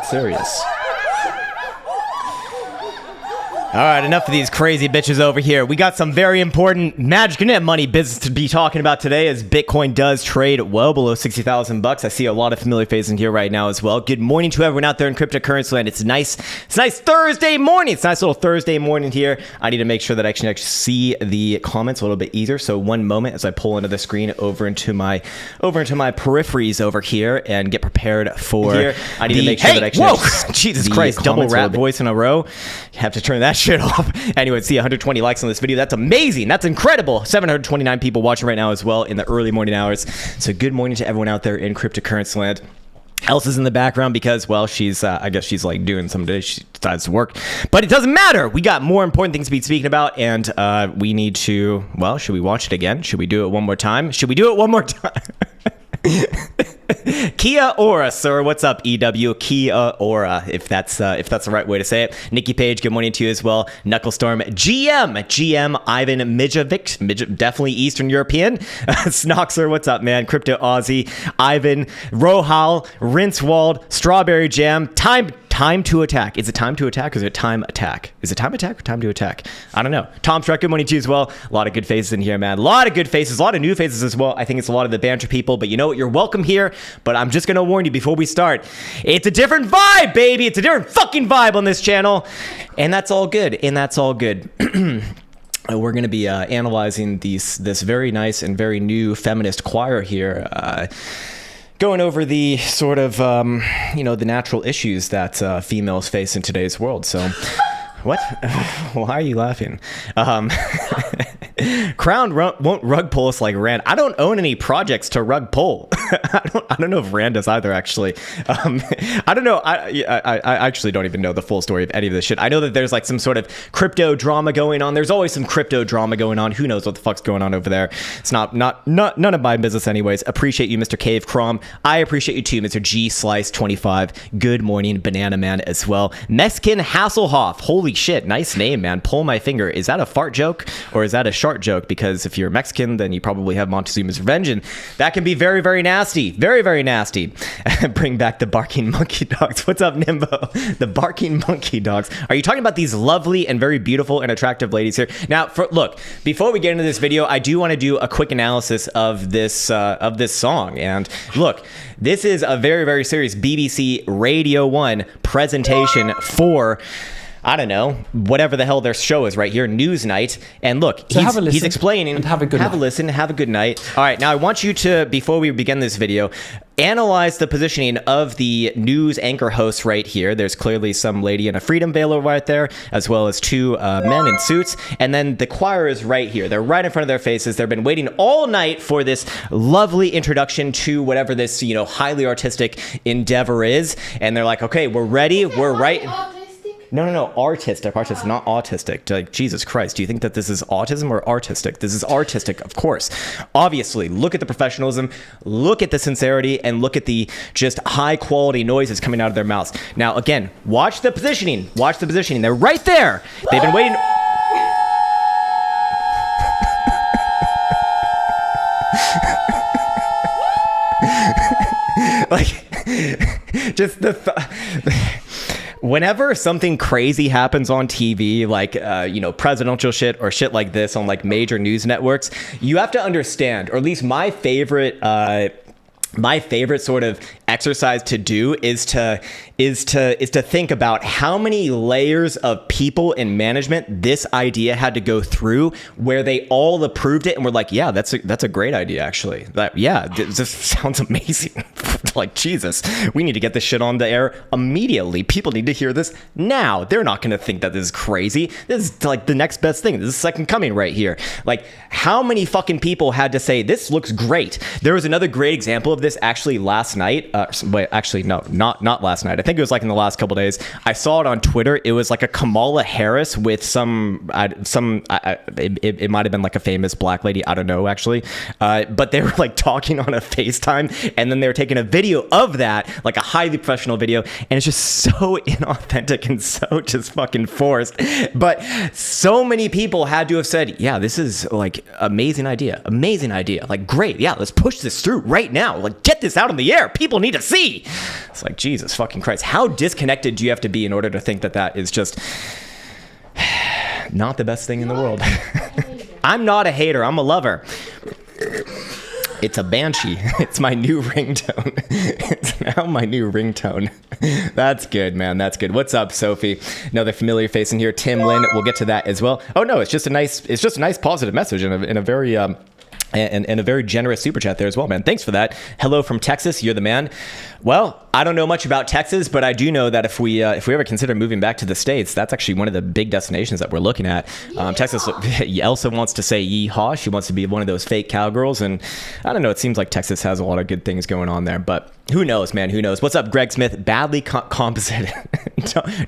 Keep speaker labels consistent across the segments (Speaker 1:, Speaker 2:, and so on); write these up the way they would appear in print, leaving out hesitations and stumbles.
Speaker 1: serious. All right, enough of these crazy bitches over here. We got some very important Magic Internet money business to be talking about today, as Bitcoin does trade well below 60,000 bucks. I see a lot of familiar faces in here right now as well. Good morning to everyone out there in cryptocurrency land. It's nice Thursday morning. It's a nice little Thursday morning here. I need to make sure that I can actually see the comments a little bit easier. So one moment as I pull into the screen over into my peripheries over here and get prepared for here. I need to make sure that I can Jesus Christ, double rap voice in a row. You have to turn that shit off. Anyway, see 120 likes on this video. That's amazing. That's incredible. 729 people watching right now as well in the early morning hours. So good morning to everyone out there in cryptocurrency land. Else is in the background because, well, she's I guess she's like doing some days. She decides to work, but it doesn't matter. We got more important things to be speaking about, and we need to, well, should we watch it again? Should we do it one more time? Kia Ora, sir. What's up, EW? Kia Ora, if that's the right way to say it. Nikki Page, good morning to you as well. Knucklestorm, GM, Ivan Mijovic, definitely Eastern European. Snoxer, what's up, man? Crypto Aussie, Ivan, Rohal, Rinsewald, Strawberry Jam, Time to attack. Is it time to attack or is it time attack? Is it time attack or time to attack? I don't know. Tom Struck, good morning to you as well. A lot of good faces in here, man. A lot of good faces, a lot of new faces as well. I think it's a lot of the banter people, but you know what? You're welcome here, but I'm just going to warn you before we start. It's a different vibe, baby. It's a different fucking vibe on this channel. And that's all good. We're going to be analyzing this very nice and very new feminist choir here. Going over the sort of, the natural issues that females face in today's world. So, what? Why are you laughing? Krown won't rug pull us like Rand. I don't own any projects to rug pull. I don't know if Rand does either, actually. I don't know. I actually don't even know the full story of any of this shit. I know that there's like some sort of crypto drama going on. There's always some crypto drama going on. Who knows what the fuck's going on over there? It's not none of my business anyways. Appreciate you, Mr. Cave Crom. I appreciate you too, Mr. G Slice 25. Good morning, Banana Man as well. Mexican Hasselhoff. Holy shit, nice name, man. Pull my finger. Is that a fart joke or is that a shart joke? Because if you're Mexican, then you probably have Montezuma's Revenge, and that can be very, very nasty. Very, very nasty. Bring back the barking monkey dogs. What's up, Nimbo? The barking monkey dogs. Are you talking about these lovely and very beautiful and attractive ladies here? Now, look, before we get into this video, I do want to do a quick analysis of this song. And look, this is a very, very serious BBC Radio 1 presentation for, I don't know, whatever the hell their show is right here, Newsnight. And look, so he's explaining. And have a listen, have a good night. All right, now I want you to, before we begin this video, analyze the positioning of the news anchor hosts right here. There's clearly some lady in a freedom veil right there, as well as two men in suits. And then the choir is right here. They're right in front of their faces. They've been waiting all night for this lovely introduction to whatever this, highly artistic endeavor is. And they're like, okay, we're ready. We're right. No, artistic, not autistic. Like, Jesus Christ, do you think that this is autism or artistic? This is artistic, of course. Obviously, look at the professionalism, look at the sincerity, and look at the just high quality noises coming out of their mouths. Now, again, watch the positioning. They're right there. They've been waiting. Like, just whenever something crazy happens on TV, like, presidential shit or shit like this on like major news networks, you have to understand, or at least my favorite sort of exercise to do is to think about how many layers of people in management this idea had to go through where they all approved it and were like, yeah, that's a great idea, actually. This sounds amazing. Like, Jesus, we need to get this shit on the air immediately. People need to hear this now. They're not going to think that this is crazy. This is like the next best thing. This is second coming right here. Like, how many fucking people had to say, this looks great? There was another great example of this actually last night. Not last night. I think it was like in the last couple days. I saw it on Twitter. It was like a Kamala Harris with it might have been like a famous black lady. I don't know, actually. But they were like talking on a FaceTime, and then they were taking a video of that, like a highly professional video, and it's just so inauthentic and so just fucking forced. But so many people had to have said, yeah, this is like amazing idea. Like, great. Yeah, let's push this through right now. Like, get this out on the air. People need to see. It's like, Jesus fucking Christ. Christ, how disconnected do you have to be in order to think that that is just not the best thing in the world? I'm not a hater. I'm a lover. It's a banshee. It's my new ringtone. It's now my new ringtone. That's good, man. That's good. What's up, Sophie? Another familiar face in here. Tim Lin. We'll get to that as well. Oh no, it's just a nice positive message in a very and a very generous super chat there as well, man. Thanks for that. Hello from Texas. You're the man. Well, I don't know much about Texas, but I do know that if we ever consider moving back to the States, that's actually one of the big destinations that we're looking at. Texas, Elsa wants to say yeehaw. She wants to be one of those fake cowgirls. And I don't know, it seems like Texas has a lot of good things going on there, but who knows, man? Who knows? What's up, Greg Smith? Badly composited.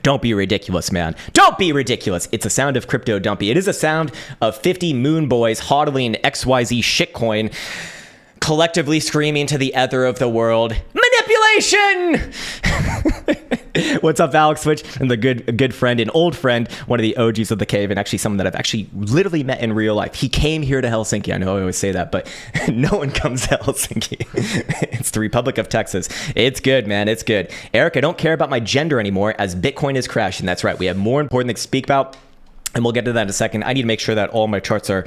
Speaker 1: Don't be ridiculous, man. Don't be ridiculous. It's a sound of crypto dumpy. It is a sound of 50 moon boys hodling XYZ shitcoin, collectively screaming to the ether of the world, manipulation! What's up, Alex Switch? And the good friend, an old friend, one of the OGs of the cave, and actually someone that I've actually literally met in real life. He came here to Helsinki. I know I always say that, but no one comes to Helsinki. It's the Republic of Texas. It's good, man. It's good. Eric, I don't care about my gender anymore as Bitcoin is crashing. That's right. We have more important things to speak about. And we'll get to that in a second. I need to make sure that all my charts are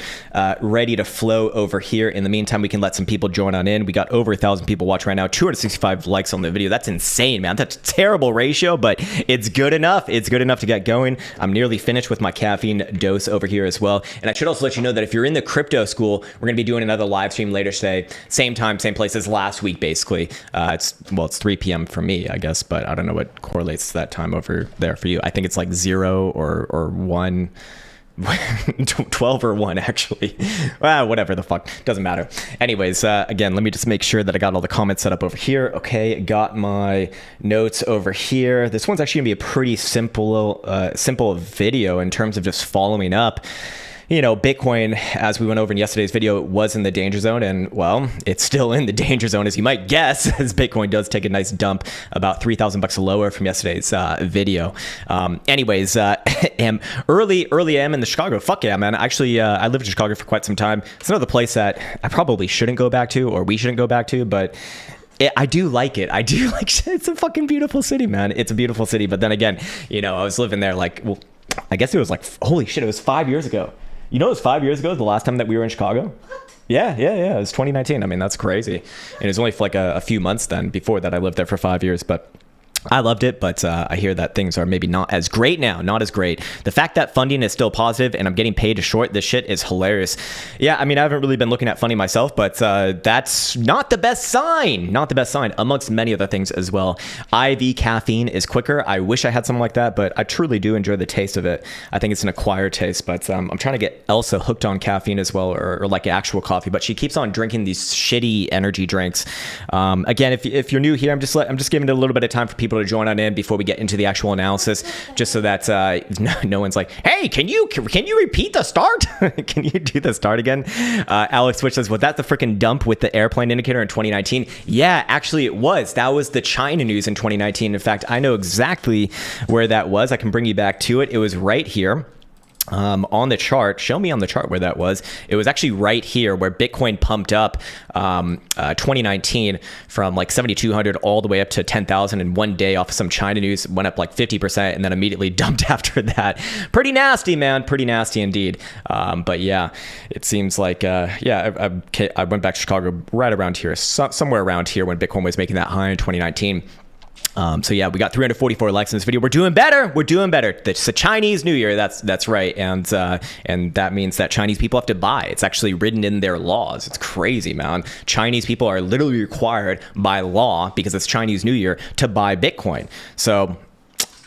Speaker 1: ready to flow over here. In the meantime, we can let some people join on in. We got over 1,000 people watching right now, 265 likes on the video. That's insane, man. That's a terrible ratio, but it's good enough. It's good enough to get going. I'm nearly finished with my caffeine dose over here as well. And I should also let you know that if you're in the crypto school, we're going to be doing another live stream later today. Same time, same place as last week, basically. It's 3 p.m. for me, I guess, but I don't know what correlates to that time over there for you. I think it's like 0 or 1. 12 or 1 actually. Well, whatever the fuck, doesn't matter. Anyways, again, let me just make sure that I got all the comments set up over here. Okay, got my notes over here. This one's actually gonna be a pretty simple video in terms of just following up. You know, Bitcoin, as we went over in yesterday's video, was in the danger zone, and well, it's still in the danger zone, as you might guess, as Bitcoin does take a nice dump, about $3,000 lower from yesterday's video. Anyways, early AM in the Chicago. Fuck yeah, man. Actually, I lived in Chicago for quite some time. It's another place that I probably shouldn't go back to, or we shouldn't go back to, but I do like it. I do like it's a fucking beautiful city, man. It's a beautiful city. But then again, you know, I was living there like, well, I guess it was like, holy shit, it was 5 years ago. You know, it was 5 years ago, the last time that we were in Chicago. Yeah. It was 2019. I mean, that's crazy. And it was only for like a few months then before that I lived there for 5 years. But I loved it, but I hear that things are maybe not as great now, not as great. The fact that funding is still positive and I'm getting paid to short this shit is hilarious. Yeah, I mean, I haven't really been looking at funding myself, but that's not the best sign. Not the best sign, amongst many other things as well. IV caffeine is quicker. I wish I had something like that, but I truly do enjoy the taste of it. I think it's an acquired taste, but I'm trying to get Elsa hooked on caffeine as well, or like actual coffee, but she keeps on drinking these shitty energy drinks. Again, if you're new here, I'm just giving it a little bit of time for people to join on in before we get into the actual analysis, just so that no one's like, hey, can you repeat the start? Can you do the start again? Alex Switch says, was that the freaking dump with the airplane indicator in 2019? Yeah, actually it was. That was the China news in 2019. In fact, I know exactly where that was. I can bring you back to it. It was right here. On the chart, show me on the chart where that was. It was actually right here where Bitcoin pumped up 2019 from like 7,200 all the way up to 10,000 in one day off of some China news. Went up like 50% and then immediately dumped after that. Pretty nasty, man. Pretty nasty indeed. But yeah, it seems like I went back to Chicago right around here, somewhere around here when Bitcoin was making that high in 2019. So yeah, we got 344 likes in this video. We're doing better. We're doing better. It's a Chinese New Year. That's right. And that means that Chinese people have to buy. It's actually written in their laws. It's crazy, man. Chinese people are literally required by law, because it's Chinese New Year, to buy Bitcoin. So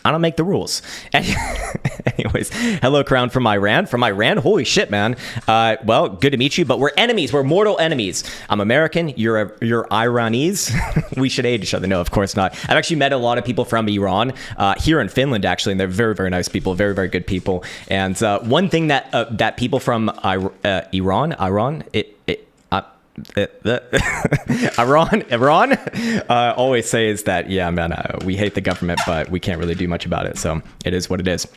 Speaker 1: I don't make the rules. Anyways, hello, Krown from Iran. From Iran? Holy shit, man. Well, good to meet you, but we're enemies. We're mortal enemies. I'm American. You're Iranese. We should aid each other. No, of course not. I've actually met a lot of people from Iran here in Finland, actually, and they're very, very nice people, very, very good people. And one thing that people from Iran, always say is that, yeah, man, we hate the government, but we can't really do much about it. So it is what it is.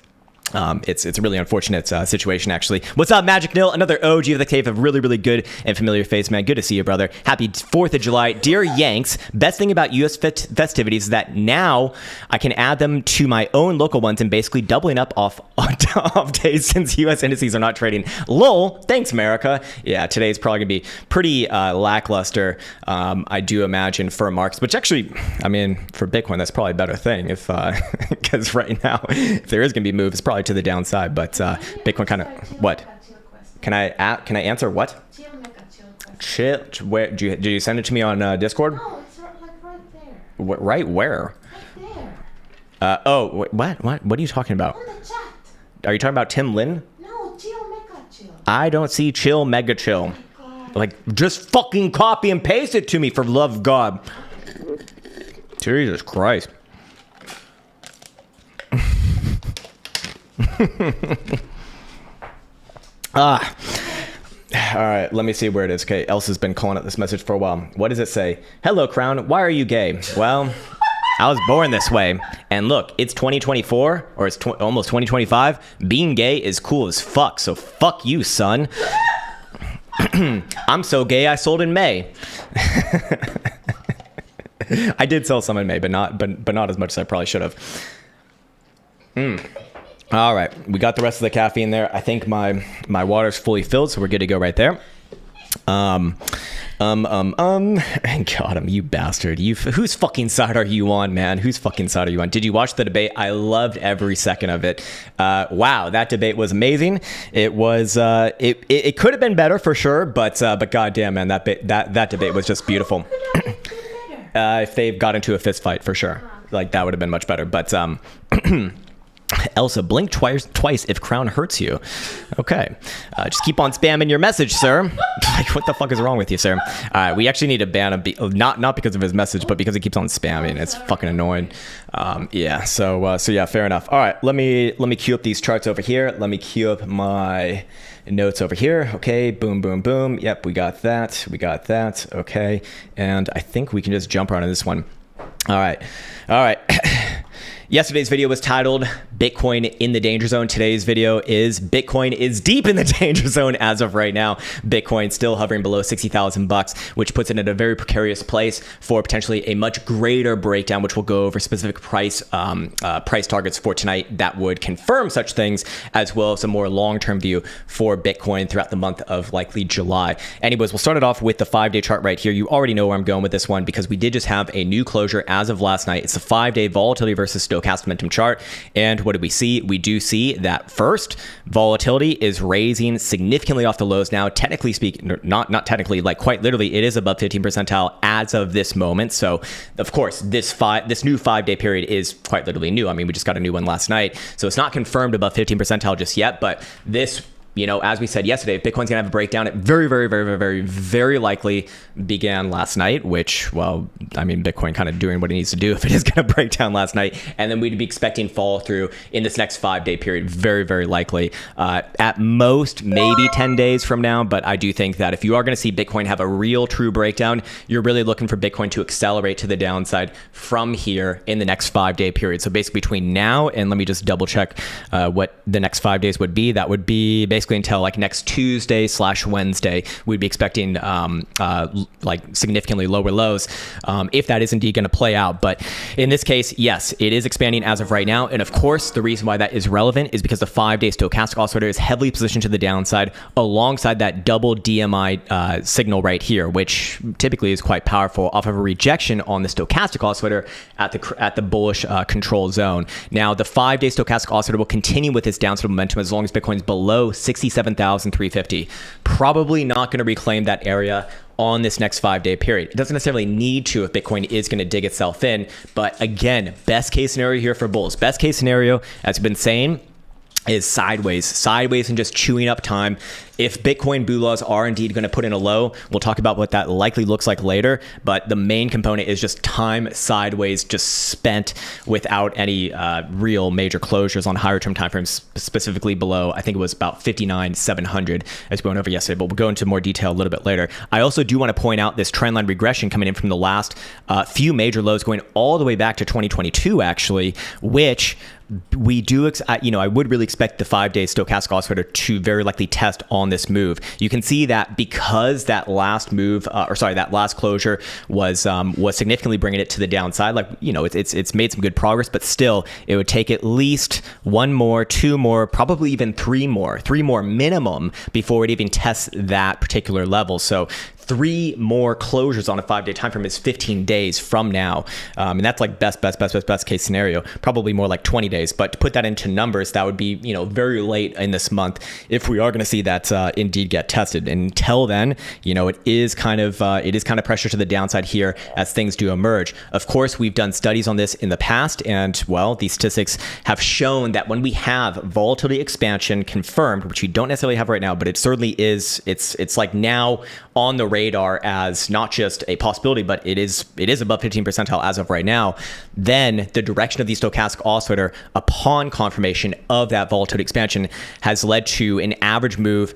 Speaker 1: It's a really unfortunate situation, actually. What's up, Magic Nil? Another OG of the cave, a really, really good and familiar face, man. Good to see you, brother. Happy 4th of July. Dear Yanks, best thing about U.S. festivities is that now I can add them to my own local ones and basically doubling up off days since U.S. indices are not trading. Lol. Thanks, America. Yeah, today's probably going to be pretty lackluster, I do imagine, for markets, which actually, I mean, for Bitcoin, that's probably a better thing if because right now, if there is going to be moves, it's probably to the downside, but Bitcoin kind of what? Can I answer what? Chill. Where did you send it to me on Discord?
Speaker 2: No, it's like right there.
Speaker 1: Right where?
Speaker 2: Right there.
Speaker 1: Oh, what? What are you talking about?
Speaker 2: On the chat.
Speaker 1: Are you talking about Tim Lin?
Speaker 2: No, chill, mega chill.
Speaker 1: I don't see chill, mega chill.
Speaker 2: God.
Speaker 1: Like, just fucking copy and paste it to me, for love of God. Jesus Christ. All right, let me see where it is. Okay, Elsa's been calling out this message for a while. What does it say? Hello, Krown. Why are you gay? Well, I was born this way. And look, it's 2024, or it's almost 2025. Being gay is cool as fuck, so fuck you, son. I'm so gay I sold in May. I did sell some in May, but not as much as I probably should have. All right, we got the rest of the caffeine there. I think my water's fully filled, so we're good to go right there. God, you bastard. Whose fucking side are you on, man? Whose fucking side are you on? Did you watch the debate? I loved every second of it. Wow, that debate was amazing. It was, it could have been better for sure, but goddamn, man, that debate was just beautiful. If they got into a fist fight, for sure. Like, that would have been much better, but, Elsa, blink twice if Krown hurts you. Okay. Just keep on spamming your message, sir. Like, what the fuck is wrong with you, sir? We actually need to ban him, not because of his message, but because he keeps on spamming. It's fucking annoying. Yeah, so yeah, fair enough. All right, let me queue up these charts over here. Let me queue up my notes over here. Okay, boom, boom, boom. Yep, we got that. We got that. Okay, and I think we can just jump around on this one. All right. Yesterday's video was titled Bitcoin in the Danger Zone. Today's video is Bitcoin is deep in the danger zone as of right now. Bitcoin still hovering below $60,000, which puts it in a very precarious place for potentially a much greater breakdown, which will go over specific price targets for tonight that would confirm such things, as well as a more long-term view for Bitcoin throughout the month of likely July. Anyways, we'll start it off with the 5-day chart right here. You already know where I'm going with this one because we did just have a new closure as of last night. It's the 5-day volatility versus stochastic momentum chart. And what do we see? We do see that first, volatility is raising significantly off the lows now. Technically speaking, not technically, like quite literally, it is above 15 percentile as of this moment. So of course, this new 5-day period is quite literally new. I mean, we just got a new one last night. So it's not confirmed above 15 percentile just yet, but this, you know, as we said yesterday, Bitcoin's gonna have a breakdown. It very likely began last night, which, well, I mean, Bitcoin kind of doing what it needs to do if it is gonna break down last night. And then we'd be expecting follow through in this next 5-day period, very likely. At most, maybe 10 days from now. But I do think that if you are gonna see Bitcoin have a real true breakdown, you're really looking for Bitcoin to accelerate to the downside from here in the next 5-day period. So basically between now and, let me just double check what the next 5 days would be. That would be basically until like next Tuesday/Wednesday, we'd be expecting like significantly lower lows if that is indeed going to play out. But in this case, yes, it is expanding as of right now. And of course, the reason why that is relevant is because the 5-day stochastic oscillator is heavily positioned to the downside alongside that double DMI signal right here, which typically is quite powerful off of a rejection on the stochastic oscillator at the bullish control zone. Now, the 5-day stochastic oscillator will continue with its downside momentum as long as Bitcoin's below 67,350. Probably not going to reclaim that area on this next 5-day period. It doesn't necessarily need to if Bitcoin is going to dig itself in. But again, best case scenario here for bulls. Best case scenario, as I've been saying, is sideways and just chewing up time. If Bitcoin laws are indeed going to put in a low, we'll talk about what that likely looks like later. But the main component is just time sideways, just spent without any real major closures on higher term timeframes, specifically below, I think it was about 59,700 as we went over yesterday, but we'll go into more detail a little bit later. I also do want to point out this trendline regression coming in from the last few major lows going all the way back to 2022, actually, which we do, I would really expect the 5-day stochastic oscillator to very likely test on this move. You can see that because that last move, that last closure was significantly bringing it to the downside. Like, it's made some good progress, but still, it would take at least one more, two more, probably even three more minimum before it even tests that particular level. So 3 more closures on a 5-day time frame is 15 days from now. And that's like best case scenario, probably more like 20 days. But to put that into numbers, that would be, very late in this month if we are going to see that indeed get tested. And until then, it is kind of pressure to the downside here as things do emerge. Of course, we've done studies on this in the past, and well, these statistics have shown that when we have volatility expansion confirmed, which we don't necessarily have right now, but it certainly is, it's like now on the radar as not just a possibility, but it is above 15 percentile as of right now, then the direction of the stochastic oscillator upon confirmation of that volatility expansion has led to an average move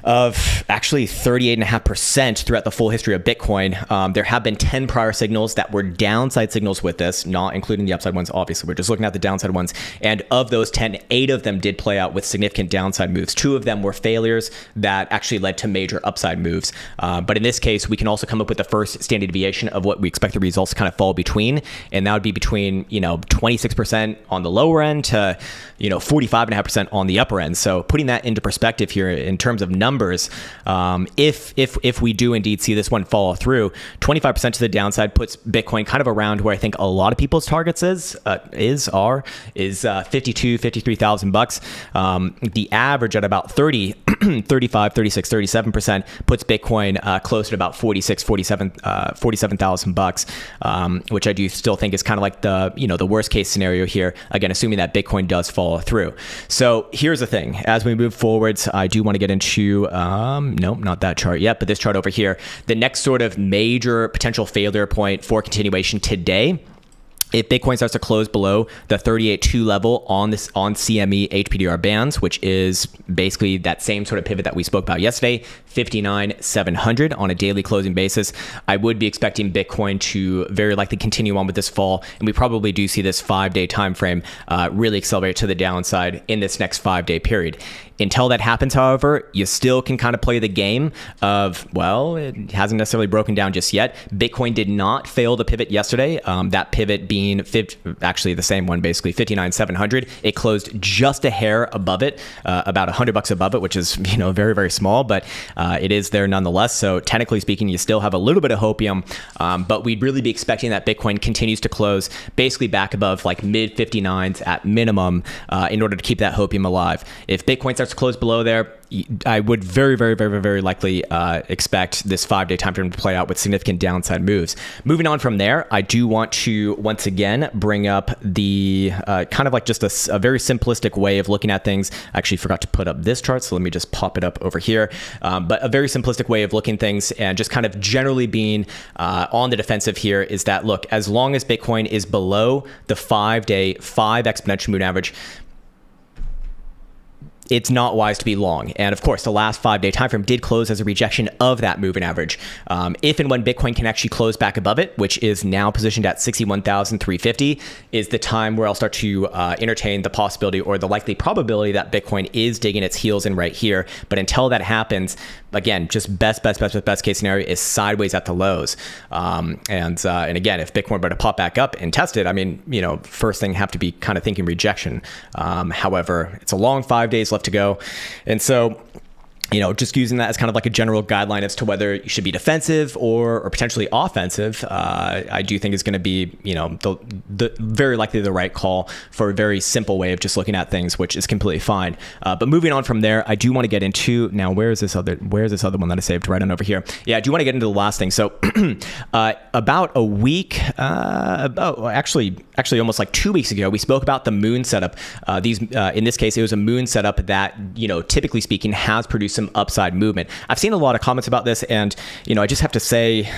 Speaker 1: of actually 38.5% throughout the full history of Bitcoin. There have been 10 prior signals that were downside signals with this, not including the upside ones, obviously. We're just looking at the downside ones. And of those 10, 8 of them did play out with significant downside moves. 2 of them were failures that actually led to major upside moves. But in this case, we can also come up with the first standard deviation of what we expect the results to kind of fall between. And that would be between, 26% on the lower end to, 45.5% on the upper end. So putting that into perspective here in terms of numbers, if we do indeed see this one follow through, 25% to the downside puts Bitcoin kind of around where I think a lot of people's targets is 53,000 bucks. The average at about 30, 35, 36, 37% puts Bitcoin closer to about 47,000 bucks, which I do still think is kind of like the worst case scenario here. Again, assuming that Bitcoin does follow through. So here's the thing: as we move forwards, I do want to get into nope, not that chart yet, but this chart over here. The next sort of major potential failure point for continuation today, if Bitcoin starts to close below the 38.2 level on CME HPDR bands, which is basically that same sort of pivot that we spoke about yesterday, 59,700 on a daily closing basis, I would be expecting Bitcoin to very likely continue on with this fall, and we probably do see this 5-day time frame really accelerate to the downside in this next 5-day period. Until that happens, however, you still can kind of play the game of, well, it hasn't necessarily broken down just yet. Bitcoin did not fail to pivot yesterday. That pivot being actually the same one, basically 59,700. It closed just a hair above it, about $100 above it, which is very, very small, but it is there nonetheless. So technically speaking, you still have a little bit of hopium, but we'd really be expecting that Bitcoin continues to close basically back above like mid 59s at minimum in order to keep that hopium alive. If Bitcoin starts to close below there, I would very, very, very, very likely expect this 5-day time frame to play out with significant downside moves. Moving on from there, I do want to once again bring up the kind of like just a very simplistic way of looking at things. I actually forgot to put up this chart, so let me just pop it up over here. But a very simplistic way of looking at things and just kind of generally being on the defensive here is that, look, as long as Bitcoin is below the 5-day 5 exponential moving average, it's not wise to be long. And of course, the last 5-day time frame did close as a rejection of that moving average. If and when Bitcoin can actually close back above it, which is now positioned at 61,350, is the time where I'll start to entertain the possibility or the likely probability that Bitcoin is digging its heels in right here. But until that happens, again, just best case scenario is sideways at the lows. And again, if Bitcoin were to pop back up and test it, I mean, first thing have to be kind of thinking rejection. However, it's a long 5 days left to go. And so, just using that as kind of like a general guideline as to whether you should be defensive or potentially offensive, I do think is going to be, the very likely the right call for a very simple way of just looking at things, which is completely fine. But moving on from there, I do want to get into now. Where's this other one that I saved right on over here? Yeah, I do want to get into the last thing. So about a week, actually almost like 2 weeks ago, we spoke about the moon setup. In this case, it was a moon setup that, typically speaking, has produced some upside movement. I've seen a lot of comments about this, and I just have to say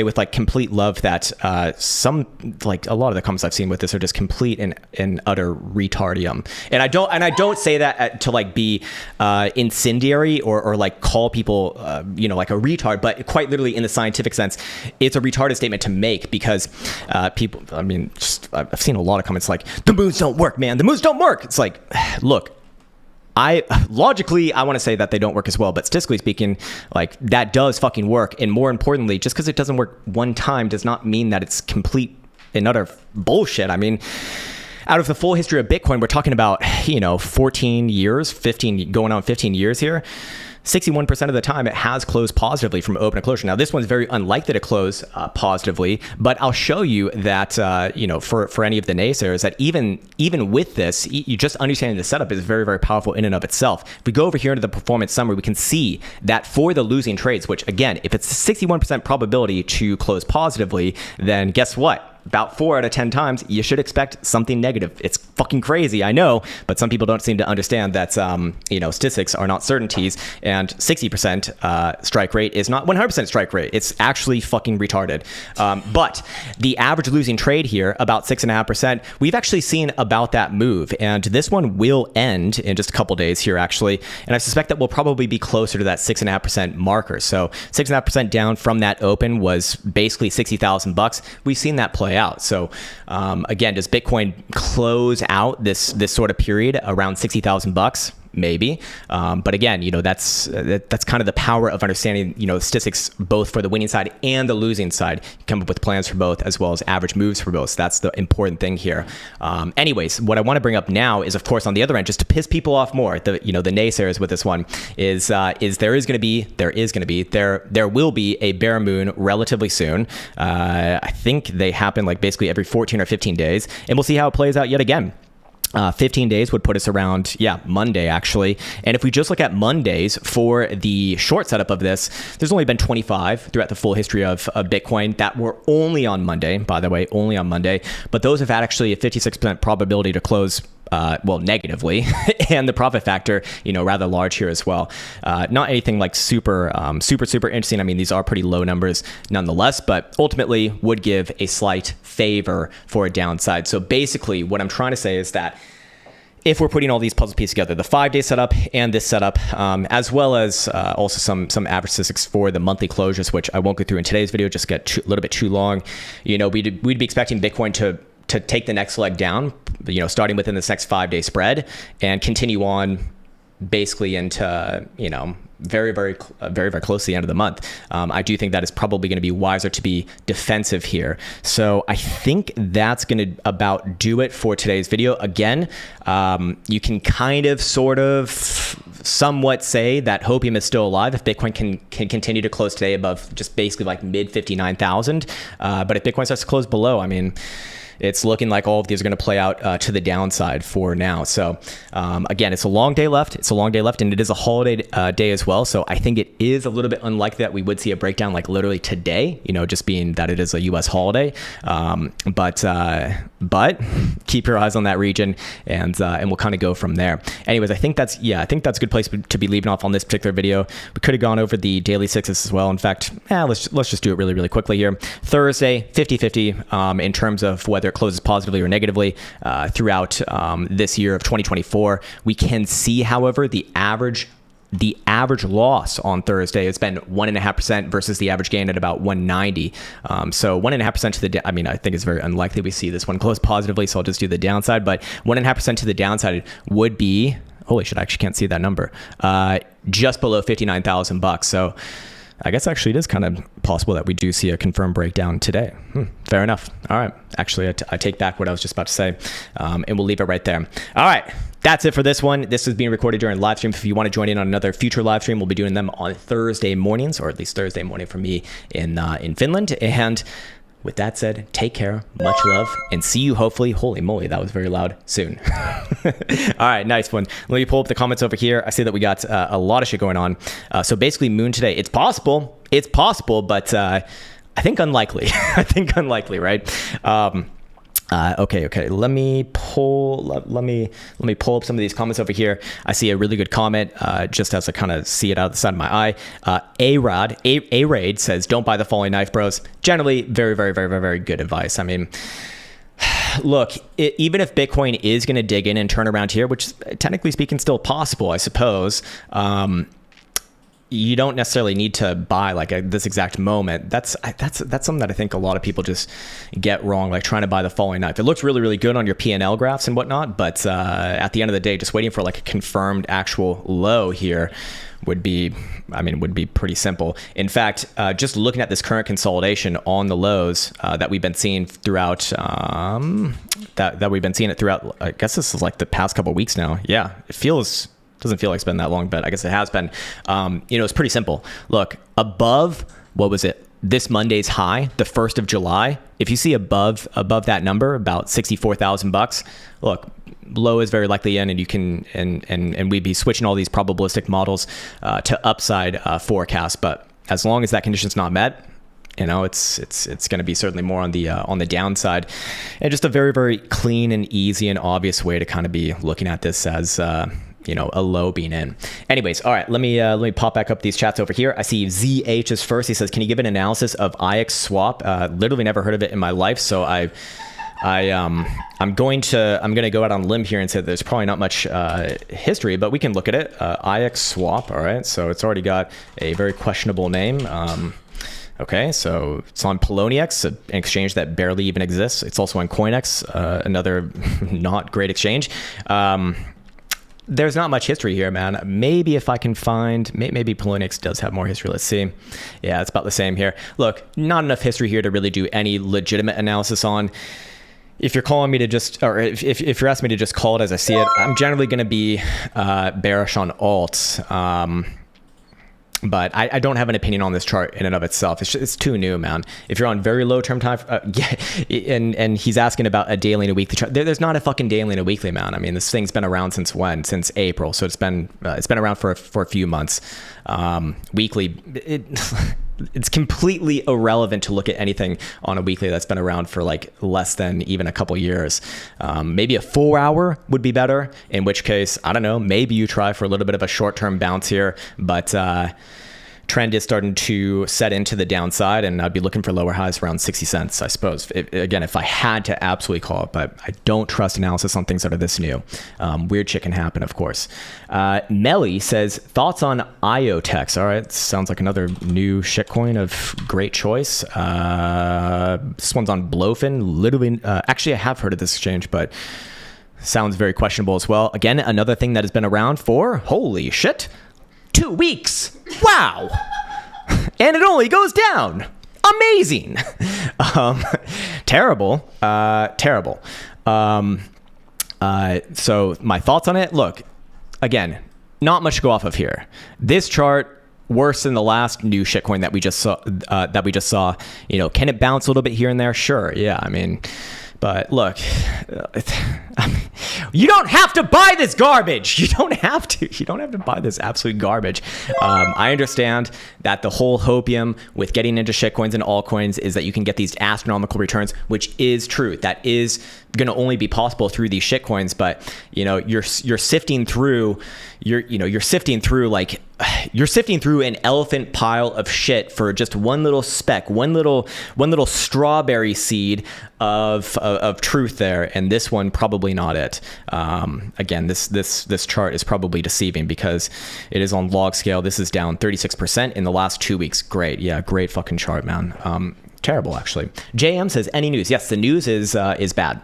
Speaker 1: with like complete love that some, like a lot of the comments I've seen with this are just complete and utter retardium. And I don't say that to like be incendiary or like call people like a retard, but quite literally in the scientific sense, it's a retarded statement to make, because people, I mean, I've seen a lot of comments like, the moons don't work, man. The moons don't work. It's like, look, logically, I want to say that they don't work as well, but statistically speaking, like that does fucking work. And more importantly, just because it doesn't work one time does not mean that it's complete and utter bullshit. I mean, out of the full history of Bitcoin, we're talking about, 14 years, 15, going on 15 years here. 61% of the time it has closed positively from open to closure. Now, this one's very unlikely to close positively, but I'll show you that, for any of the naysayers, that even with this, you just understanding the setup is very, very powerful in and of itself. If we go over here into the performance summary, we can see that for the losing trades, which again, if it's a 61% probability to close positively, then guess what? About 4 out of 10 times, you should expect something negative. It's fucking crazy, I know, but some people don't seem to understand that, statistics are not certainties, and 60% strike rate is not 100% strike rate. It's actually fucking retarded. But the average losing trade here, about 6.5%, we've actually seen about that move, and this one will end in just a couple days here, actually, and I suspect that we'll probably be closer to that 6.5% marker. So 6.5% down from that open was basically $60,000. We've seen that play out. So again, does Bitcoin close out this sort of period around $60,000? Maybe, but again, that's kind of the power of understanding statistics both for the winning side and the losing side. You come up with plans for both as well as average moves for both. So that's the important thing here. Anyways, what I want to bring up now is, of course, on the other end, just to piss people off more, the naysayers with this one is there will be a bear moon relatively soon. I think they happen like basically every 14 or 15 days, and we'll see how it plays out yet again. 15 days would put us around, Monday, actually. And if we just look at Mondays for the short setup of this, there's only been 25 throughout the full history of Bitcoin that were only on Monday, by the way, only on Monday. But those have had actually a 56% probability to close negatively, and the profit factor, rather large here as well. Not anything like super interesting. I mean, these are pretty low numbers nonetheless, but ultimately would give a slight favor for a downside. So basically what I'm trying to say is that if we're putting all these puzzle pieces together, the 5-day setup and this setup, as well as also some average statistics for the monthly closures, which I won't go through in today's video, just get a little bit too long. We'd be expecting Bitcoin to take the next leg down, starting within this next 5-day spread and continue on basically into, very, very, very, very close to the end of the month. I do think that is probably going to be wiser to be defensive here. So I think that's going to about do it for today's video. Again, you can kind of sort of somewhat say that hopium is still alive if Bitcoin can continue to close today above just basically like mid 59,000. But if Bitcoin starts to close below, I mean, it's looking like all of these are going to play out to the downside for now. So again, it's a long day left. And it is a holiday day as well. So I think it is a little bit unlikely that we would see a breakdown like literally today, just being that it is a US holiday. But keep your eyes on that region, and we'll kind of go from there. Anyways, I think that's a good place to be leaving off on this particular video. We could have gone over the daily sixes as well. In fact, let's just do it really, really quickly here. Thursday, 50-50 in terms of whether it closes positively or negatively throughout this year of 2024. We can see, however, the average loss on Thursday has been 1.5% versus the average gain at about 190. So 1.5% to the, I think it's very unlikely we see this one close positively. So I'll just do the downside, but 1.5% to the downside would be, holy shit, I actually can't see that number, just below $59,000. So I guess actually it is kind of possible that we do see a confirmed breakdown today. Fair enough. All right. Actually, I take back what I was just about to say, and we'll leave it right there. All right. That's it for this one. This is being recorded during live stream. If you want to join in on another future live stream, we'll be doing them on Thursday mornings, or at least Thursday morning for me in Finland. And with that said, take care, much love, and see you hopefully, holy moly, that was very loud, soon. All right, nice one. Let me pull up the comments over here. I see that we got a lot of shit going on. So basically, moon today, it's possible, but I think unlikely. I think unlikely, right? Okay. Let me pull up some of these comments over here. I see a really good comment, just as I kind of see it out of the side of my eye. A-Raid says, don't buy the falling knife, bros. Generally, very, very, very, very, very good advice. I mean, look, even if Bitcoin is going to dig in and turn around here, which technically speaking still possible, I suppose, you don't necessarily need to buy like this exact moment. That's something that I think a lot of people just get wrong, like trying to buy the falling knife. It looks really, really good on your P&L graphs and whatnot, but at the end of the day, just waiting for like a confirmed actual low here would be pretty simple. In fact, just looking at this current consolidation on the lows that we've been seeing throughout, that we've been seeing it throughout, I guess this is like the past couple of weeks now. Yeah, doesn't feel like it's been that long, but I guess it has been. It's pretty simple. Look, above, what was it? This Monday's high, the 1st of July. If you see above that number, about $64,000, look, low is very likely in, and you can, and we'd be switching all these probabilistic models to upside forecasts. But as long as that condition's not met, it's going to be certainly more on the downside, and just a very, very clean and easy and obvious way to kind of be looking at this as, a low being in. Anyways, all right, let me pop back up these chats over here. I see ZH is first. He says, can you give an analysis of IX swap? Literally never heard of it in my life. So I'm going to go out on a limb here and say there's probably not much history, but we can look at it. IX swap. All right. So it's already got a very questionable name. Okay, so it's on Poloniex, an exchange that barely even exists. It's also on CoinEx, another not great exchange. There's not much history here, man. Maybe if I can find, maybe Poloniex does have more history. Let's see. Yeah, it's about the same here. Look, not enough history here to really do any legitimate analysis on. If you're calling me to just, or if you're asking me to just call it as I see it, I'm generally going to be bearish on alts. But I don't have an opinion on this chart in and of itself. It's too new, man. If you're on very low term time, and he's asking about a daily and a weekly chart. There's not a fucking daily and a weekly, man. I mean, this thing's been around since when? Since April. So it's been around for a few months. Weekly, it's completely irrelevant to look at anything on a weekly that's been around for like less than even a couple years. Maybe a 4 hour would be better, in which case, I don't know, maybe you try for a little bit of a short-term bounce here, but trend is starting to set into the downside, and I'd be looking for lower highs around 60 cents, I suppose. Again, if I had to absolutely call it, but I don't trust analysis on things that are this new. Weird shit can happen, of course. Melly says, thoughts on IOTEX? All right, sounds like another new shitcoin of great choice. This one's on Blowfin. Literally, actually, I have heard of this exchange, but sounds very questionable as well. Again, another thing that has been around for, holy shit, 2 weeks. Wow. And it only goes down. Amazing. Terrible. So my thoughts on it, look, again, not much to go off of here. This chart, worse than the last new shitcoin that we just saw. Can it bounce a little bit here and there? Sure. Yeah. I mean, but look, you don't have to buy this garbage. You don't have to buy this absolute garbage. I understand that the whole hopium with getting into shitcoins and altcoins is that you can get these astronomical returns, which is true. That is going to only be possible through these shitcoins. But you're sifting through an elephant pile of shit for just one little speck, one little strawberry seed of truth there, and this one probably not it. Again, this chart is probably deceiving because it is on log scale. This is down 36% in the last 2 weeks. Great, yeah, great fucking chart, man. Terrible, actually. JM says, any news? Yes, the news is bad.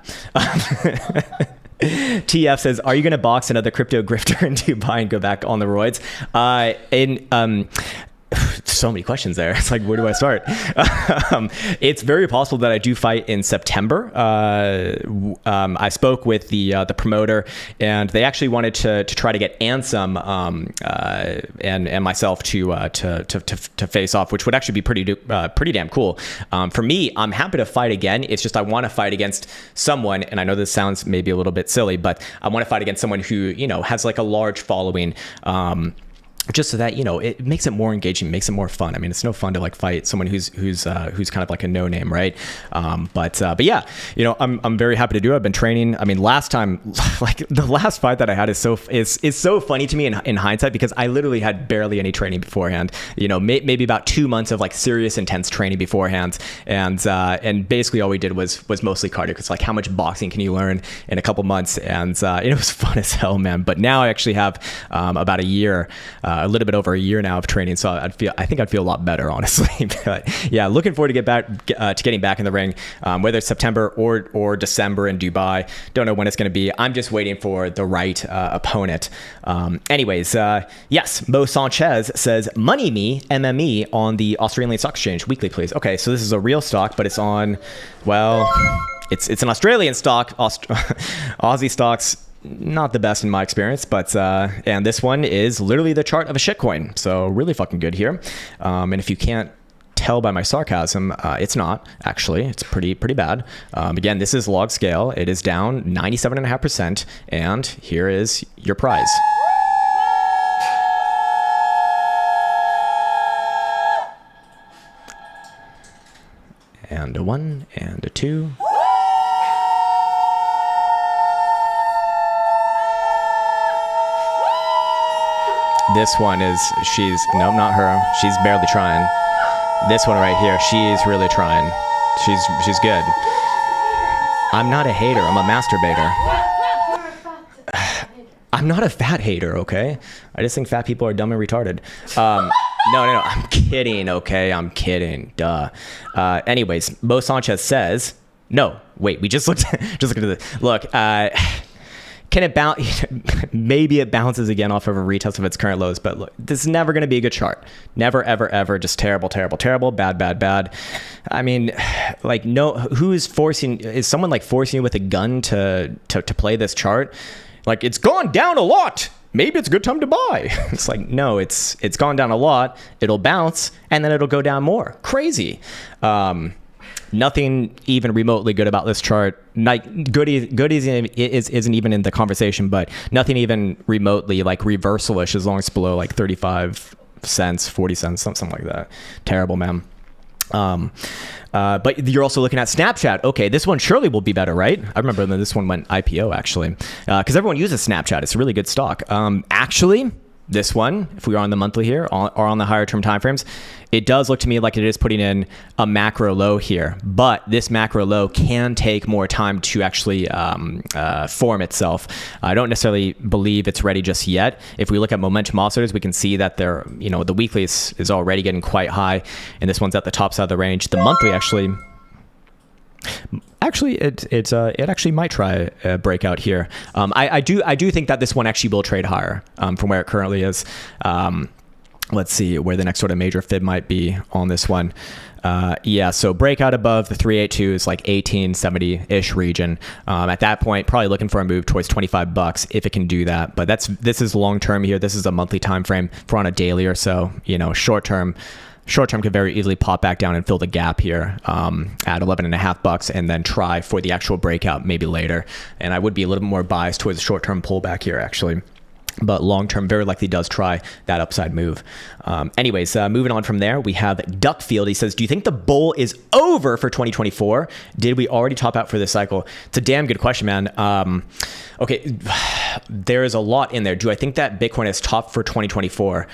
Speaker 1: TF says, are you going to box another crypto grifter in Dubai and go back on the roids? So many questions there. It's like, where do I start? It's very possible that I do fight in September. I spoke with the promoter, and they actually wanted to try to get Ansem and myself to face off, which would actually be pretty damn cool. For me, I'm happy to fight again. It's just I want to fight against someone, and I know this sounds maybe a little bit silly, but I want to fight against someone who has like a large following. just so that, you know, it makes it more engaging, makes it more fun. I mean, it's no fun to like fight someone who's kind of like a no name, right? But yeah, you know, I'm very happy to do it. I've been training. I mean, last time, like the last fight that I had is so funny to me in hindsight, because I literally had barely any training beforehand. You know, maybe about 2 months of like serious, intense training beforehand, and basically all we did was mostly cardio. It's like, how much boxing can you learn in a couple months? And it was fun as hell, man. But now I actually have about a year. A little bit over a year now of training, so I think I'd feel a lot better, honestly. But yeah, looking forward to getting back in the ring, whether it's September or December in Dubai. Don't know when it's going to be. I'm just waiting for the right opponent. Anyways, yes, Mo Sanchez says, money me MME on the Australian Stock Exchange weekly, please. Okay, so this is a real stock, but it's on, well, it's an Australian stock. Aussie stocks, not the best in my experience, but and this one is literally the chart of a shitcoin, so really fucking good here. And if you can't tell by my sarcasm, it's not actually. It's pretty bad. Again, this is log scale. It is down 97.5%, and here is your prize. And a 1 and a 2. This one is, no, not her. She's barely trying. This one right here, she's really trying. She's good. I'm not a hater. I'm a masturbator. I'm not a fat hater, okay? I just think fat people are dumb and retarded. No. I'm kidding, okay? I'm kidding. Duh. Anyways, Mo Sanchez says, no, wait, we just looked at this. Look, can it bounce? Maybe it bounces again off of a retest of its current lows, but look, this is never going to be a good chart. Never, ever, ever. Just terrible, bad. I mean, like, no, is someone like forcing you with a gun to play this chart? Like, it's gone down a lot. Maybe it's a good time to buy. It's like, no, it's gone down a lot. It'll bounce and then it'll go down more. Crazy. Nothing even remotely good about this chart. Like, good isn't even in the conversation, but nothing even remotely like reversal-ish as long as it's below like 35 cents, 40 cents, something like that. Terrible, man. But you're also looking at Snapchat. Okay, this one surely will be better, right? I remember that this one went IPO actually, because everyone uses Snapchat. It's a really good stock. Actually, this one, if we are on the monthly here or on the higher term timeframes, it does look to me like it is putting in a macro low here, but this macro low can take more time to actually form itself. I don't necessarily believe it's ready just yet. If we look at momentum oscillators, we can see that they're, you know, the weekly is already getting quite high, and this one's at the top side of the range. The monthly actually, it actually might try a breakout here. I do think that this one actually will trade higher from where it currently is. Let's see where the next sort of major fib might be on this one. Yeah, so breakout above the 382 is like 1870-ish region. At that point, probably looking for a move towards $25 if it can do that. But this is long term here. This is a monthly time frame. If we're on a daily or so, you know, short term could very easily pop back down and fill the gap here at $11.50 and then try for the actual breakout maybe later. And I would be a little bit more biased towards the short-term pullback here actually. But long-term very likely does try that upside move. Anyways, moving on from there, we have Duckfield. He says, do you think the bull is over for 2024? Did we already top out for this cycle? It's a damn good question, man. Okay, there is a lot in there. Do I think that Bitcoin is topped for 2024?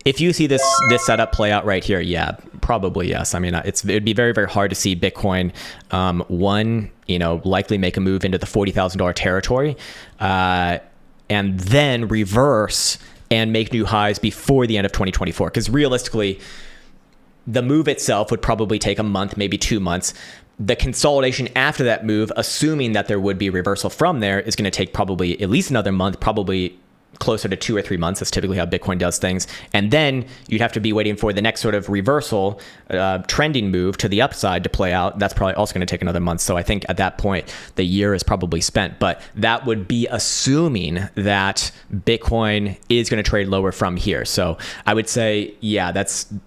Speaker 1: If you see this setup play out right here, yeah, probably yes. I mean, it'd be very, very hard to see Bitcoin, likely make a move into the $40,000 territory, and then reverse and make new highs before the end of 2024. Because realistically, the move itself would probably take a month, maybe 2 months. The consolidation after that move, assuming that there would be a reversal from there, is going to take probably at least another month, probably closer to 2 or 3 months. That's typically how Bitcoin does things. And then you'd have to be waiting for the next sort of reversal, trending move to the upside to play out. That's probably also going to take another month. So I think at that point, the year is probably spent. But that would be assuming that Bitcoin is going to trade lower from here. So I would say, yeah,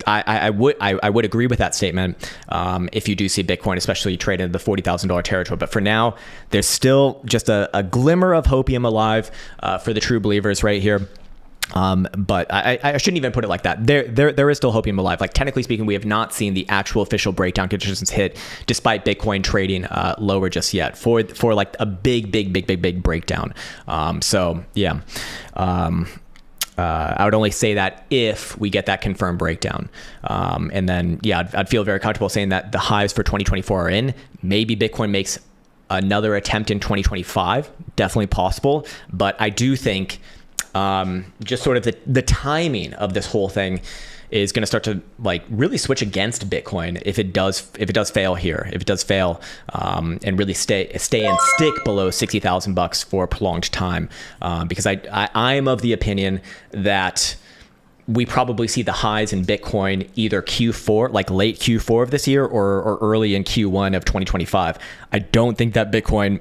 Speaker 1: I would agree with that statement if you do see Bitcoin, especially trade in the $40,000 territory. But for now, there's still just a glimmer of hopium alive for the true believers right here. But I shouldn't even put it like that. There is still hope in alive. Like technically speaking, we have not seen the actual official breakdown conditions hit, despite Bitcoin trading lower just yet for like a big breakdown. So yeah. I would only say that if we get that confirmed breakdown. And then, yeah, I'd feel very comfortable saying that the highs for 2024 are in. Maybe Bitcoin makes another attempt in 2025. Definitely possible. But I do think just sort of the timing of this whole thing is going to start to like really switch against Bitcoin if it does fail here, if it does fail and really stay and stick below $60,000 for a prolonged time, because I'm of the opinion that we probably see the highs in Bitcoin either Q4, like late Q4 of this year, or early in Q1 of 2025. I don't think that Bitcoin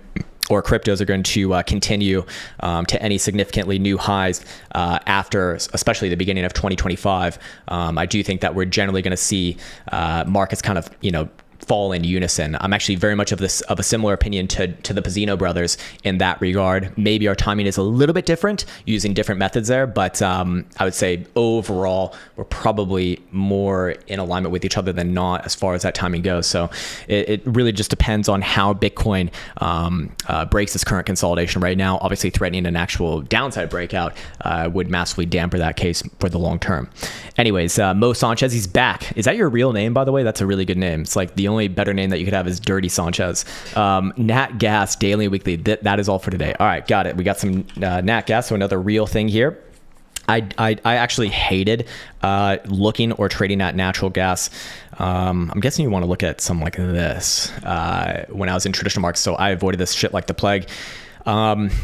Speaker 1: or cryptos are going to continue to any significantly new highs after, especially the beginning of 2025. I do think that we're generally going to see markets kind of, fall in unison. I'm actually very much of a similar opinion to the Pizzino brothers in that regard. Maybe our timing is a little bit different using different methods there, but I would say overall we're probably more in alignment with each other than not as far as that timing goes. So it really just depends on how Bitcoin breaks its current consolidation right now. Obviously threatening an actual downside breakout would massively damper that case for the long term. Anyways, Mo Sanchez, he's back. Is that your real name, by the way? That's a really good name. It's like the only better name that you could have is Dirty Sanchez. Nat Gas, daily and weekly. That is all for today. All right, got it. We got some Nat Gas, so another real thing here. I actually hated looking or trading at natural gas. I'm guessing you want to look at something like this when I was in traditional markets, so I avoided this shit like the plague.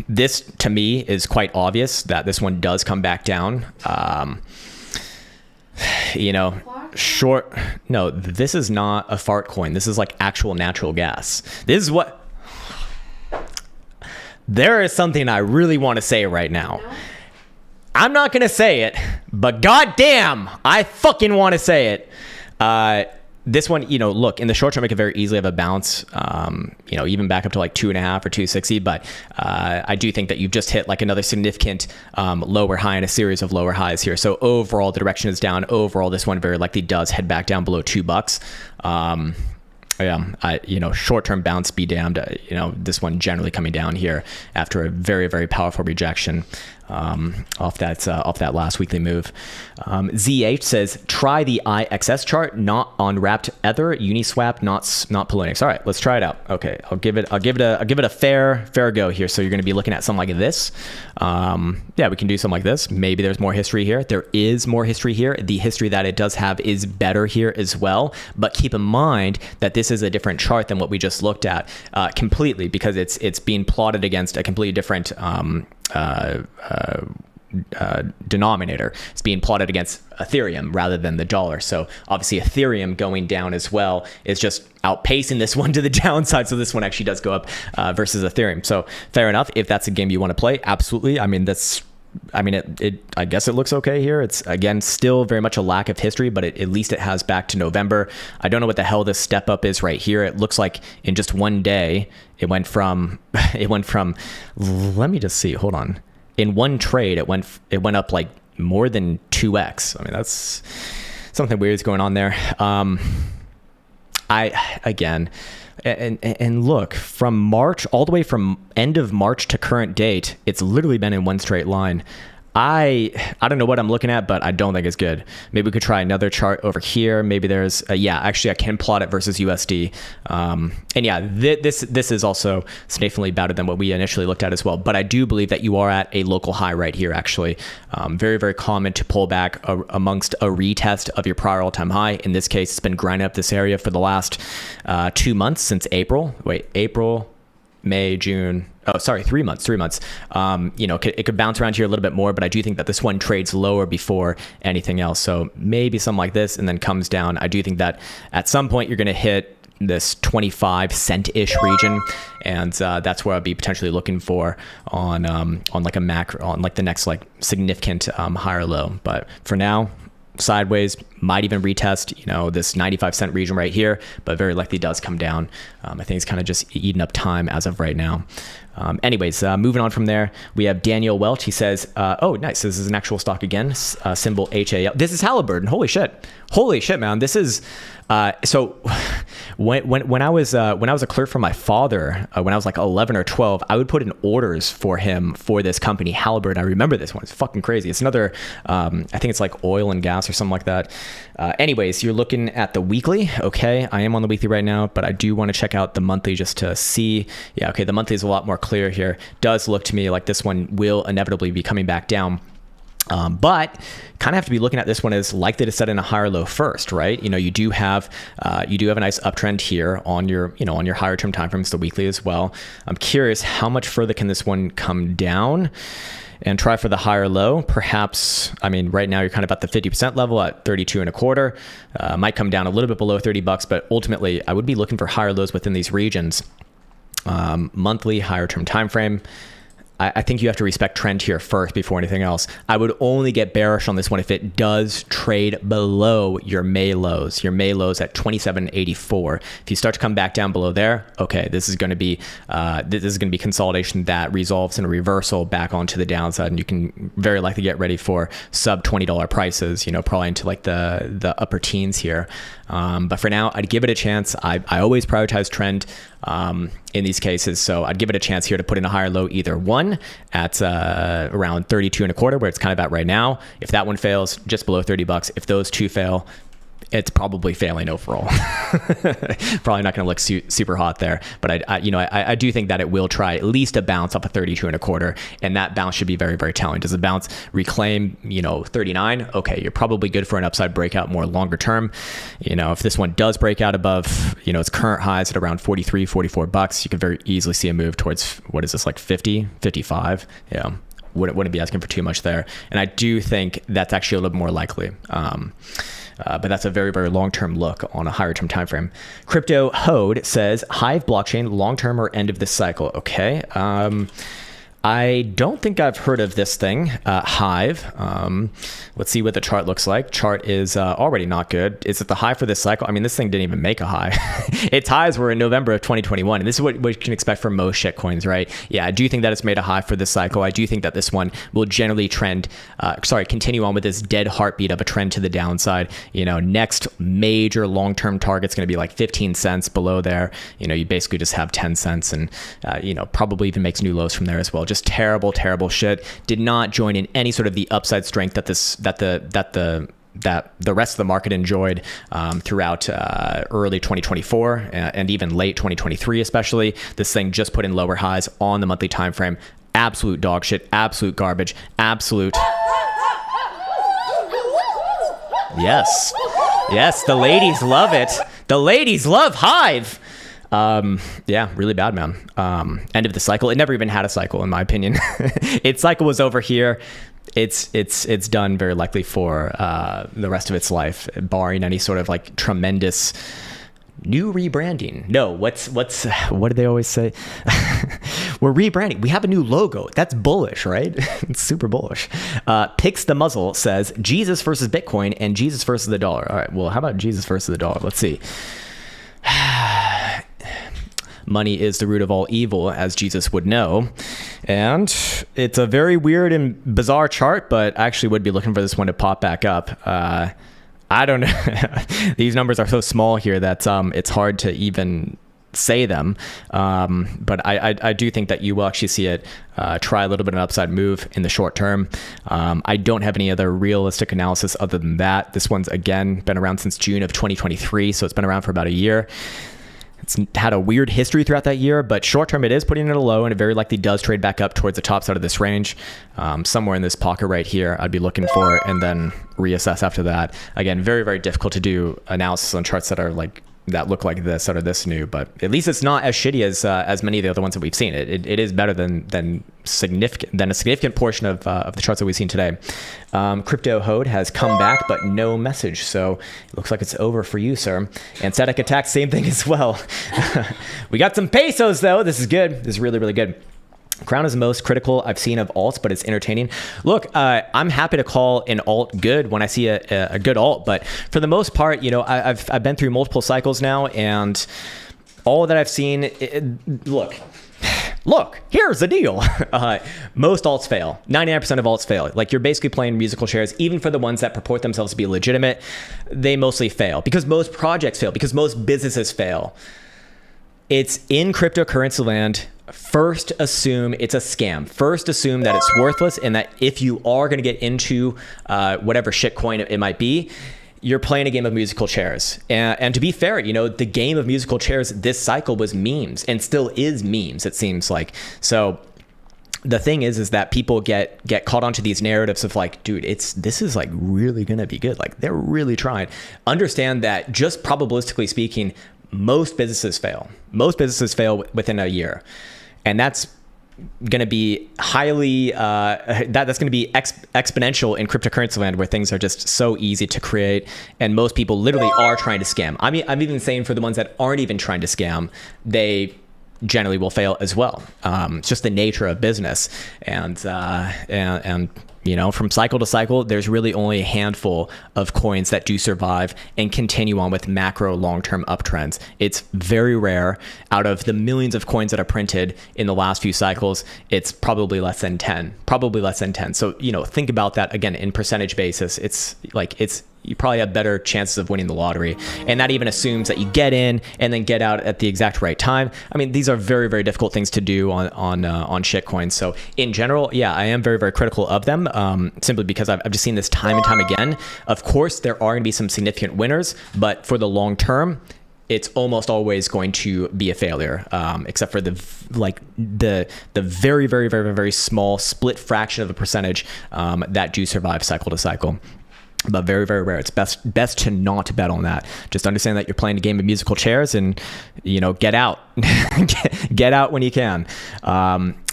Speaker 1: This, to me, is quite obvious that this one does come back down. Short. No, this is not a fart coin. This is like actual natural gas. This is what. There is something I really want to say right now. I'm not going to say it, but goddamn, I fucking want to say it. This one, look, in the short term, it could very easily have a bounce, even back up to like 2.5 or 260. But I do think that you've just hit like another significant lower high in a series of lower highs here. So overall, the direction is down. Overall, this one very likely does head back down below $2. Short-term bounce be damned. This one generally coming down here after a very, very powerful rejection off that last weekly move. ZH says try the IXS chart, not on wrapped Ether, Uniswap, not Poloniex. All right, let's try it out. Okay, I'll give it a fair go here. So you're going to be looking at something like this. We can do something like this. Maybe there's more history here. There is more history here. The history that it does have is better here as well. But keep in mind that this is a different chart than what we just looked at completely, because it's being plotted against a completely different denominator. It's being plotted against Ethereum rather than the dollar. So obviously Ethereum going down as well is just outpacing this one to the downside. So this one actually does go up versus Ethereum. So fair enough. If that's a game you want to play, absolutely. I guess it looks okay here. It's again still very much a lack of history, but at least it has back to November. I don't know what the hell this step up is right here. It looks like in just one day it went from let me just see, hold on. In one trade it went up like more than 2x. I mean, that's something weird is going on there. And look, from March all the way from end of March to current date, it's literally been in one straight line. I don't know what I'm looking at, but I don't think it's good. Maybe we could try another chart over here. Maybe there's actually I can plot it versus USD. This is also significantly better than what we initially looked at as well. But I do believe that you are at a local high right here, actually. Very, very common to pull back amongst a retest of your prior all-time high. In this case, it's been grinding up this area for the last 2 months since April. April, May, June. 3 months. It could bounce around here a little bit more, but I do think that this one trades lower before anything else. So maybe something like this and then comes down. I do think that at some point you're going to hit this 25 cent-ish region, and that's where I'll be potentially looking for on like a macro, on like the next like significant higher low. But for now, sideways, might even retest this 95 cent region right here, but very likely does come down. I think it's kind of just eating up time as of right now. Anyways, moving on from there, we have Daniel Welch. He says, oh, nice. This is an actual stock again, symbol HAL. This is Halliburton. Holy shit, man. This is, so when I was a clerk for my father, when I was like 11 or 12, I would put in orders for him for this company, Halliburton. I remember this one. It's fucking crazy. It's another, I think it's like oil and gas or something like that. Anyways, you're looking at the weekly. Okay. I am on the weekly right now, but I do want to check out the monthly just to see. Yeah. Okay. The monthly is a lot more clear here. Does look to me like this one will inevitably be coming back down. But kind of have to be looking at this one as likely to set in a higher low first, right? You do have a nice uptrend here on your higher term time frames, the weekly as well. I'm curious how much further can this one come down and try for the higher low. Perhaps, I mean, right now you're kind of at the 50% level at 32 and a quarter. Might come down a little bit below $30, but ultimately I would be looking for higher lows within these regions. Monthly, higher term time frame. I think you have to respect trend here first before anything else. I would only get bearish on this one if it does trade below your May lows. Your May lows at 27.84. If you start to come back down below there, okay, this is going to be consolidation that resolves in a reversal back onto the downside, and you can very likely get ready for sub $20 prices. Probably into like the upper teens here. But for now, I'd give it a chance. I always prioritize trend in these cases, so I'd give it a chance here to put in a higher low, either one at around 32 and a quarter, where it's kind of at right now. If that one fails, just below $30. If those two fail, it's probably failing overall. Probably not going to look super hot there, but I do think that it will try at least a bounce up a 32 and a quarter, and that bounce should be very, very telling. Does the bounce reclaim 39? Okay, you're probably good for an upside breakout more longer term. If this one does break out above its current highs at around 43, $44, you could very easily see a move towards, what is this, like 50, 55? Yeah. Wouldn't be asking for too much there, and I do think that's actually a little more likely. But that's a very, very long-term look on a higher-term time frame. Crypto Hode says, Hive blockchain, long-term or end of this cycle? Okay. I don't think I've heard of this thing, Hive. Let's see what the chart looks like. Chart is already not good. Is it the high for this cycle? I mean, this thing didn't even make a high. Its highs were in November of 2021. And this is what you can expect from most shitcoins, right? Yeah, I do think that it's made a high for this cycle. I do think that this one will generally continue on with this dead heartbeat of a trend to the downside. Next major long-term target's going to be like 15 cents below there. You basically just have 10 cents and, probably even makes new lows from there as well. Just terrible, terrible shit. Did not join in any sort of the upside strength that the rest of the market enjoyed throughout early 2024 and even late 2023, especially. This thing just put in lower highs on the monthly time frame. Absolute dog shit, absolute garbage, absolute. Yes, the ladies love it. The ladies love Hive. Yeah, really bad, man. End of the cycle. It never even had a cycle, in my opinion. Its cycle was over here. It's done very likely for the rest of its life, barring any sort of like tremendous new rebranding. No, what do they always say? We're rebranding. We have a new logo. That's bullish, right? It's super bullish. Picks the Muzzle says Jesus versus Bitcoin and Jesus versus the dollar. All right, well, how about Jesus versus the dollar? Let's see. Money is the root of all evil, as Jesus would know. And it's a very weird and bizarre chart, but I actually would be looking for this one to pop back up. I don't know. These numbers are so small here that it's hard to even say them. But I do think that you will actually see it try a little bit of an upside move in the short term. I don't have any other realistic analysis other than that. This one's, again, been around since June of 2023, so it's been around for about a year. It's had a weird history throughout that year, but short term it is putting it at a low, and it very likely does trade back up towards the top side of this range. Somewhere in this pocket right here I'd be looking for, and then reassess after that. Again, very, very difficult to do analysis on charts that are like that look like this or this new, but at least it's not as shitty as many of the other ones that we've seen. It is better than a significant portion of the charts that we've seen today. Crypto Hode has come back, but no message, so it looks like it's over for you, sir. And Static Attack, same thing as well. We got some pesos though. This is good. This is really, really good. Krown is the most critical I've seen of alts, but it's entertaining. Look, I'm happy to call an alt good when I see a good alt, but for the most part, I've been through multiple cycles now, and all that I've seen, look, look, here's the deal. Most alts fail. 99% of alts fail. Like, you're basically playing musical chairs. Even for the ones that purport themselves to be legitimate, they mostly fail because most projects fail, because most businesses fail. It's in cryptocurrency land. First, assume it's a scam. First, assume that it's worthless, and that if you are going to get into whatever shitcoin it might be, you're playing a game of musical chairs. And to be fair, you know, the game of musical chairs this cycle was memes, and still is memes, it seems like. So the thing is that people get caught onto these narratives of like, dude, this is like really gonna be good. Like, they're really trying. Understand that just probabilistically speaking, most businesses fail. Most businesses fail within a year, and that's going to be highly that's going to be exponential in cryptocurrency land, where things are just so easy to create, and most people literally are trying to scam. I mean, I'm even saying for the ones that aren't even trying to scam, they generally will fail as well. It's just the nature of business, and you know, from cycle to cycle, there's really only a handful of coins that do survive and continue on with macro long-term uptrends. It's very rare. Out of the millions of coins that are printed in the last few cycles, it's probably less than 10. Probably less than 10. So, you know, think about that again in percentage basis. It's like, you probably have better chances of winning the lottery. And that even assumes that you get in and then get out at the exact right time. I mean, these are very, very difficult things to do on shitcoins. So in general, yeah, I am very, very critical of them, simply because I've just seen this time and time again. Of course, there are going to be some significant winners, but for the long term, it's almost always going to be a failure, except for the very, very, very, very small split fraction of a percentage that do survive cycle to cycle. But very, very rare. It's best to not bet on that. Just understand that you're playing a game of musical chairs, and, you know, get out. Get out when you can.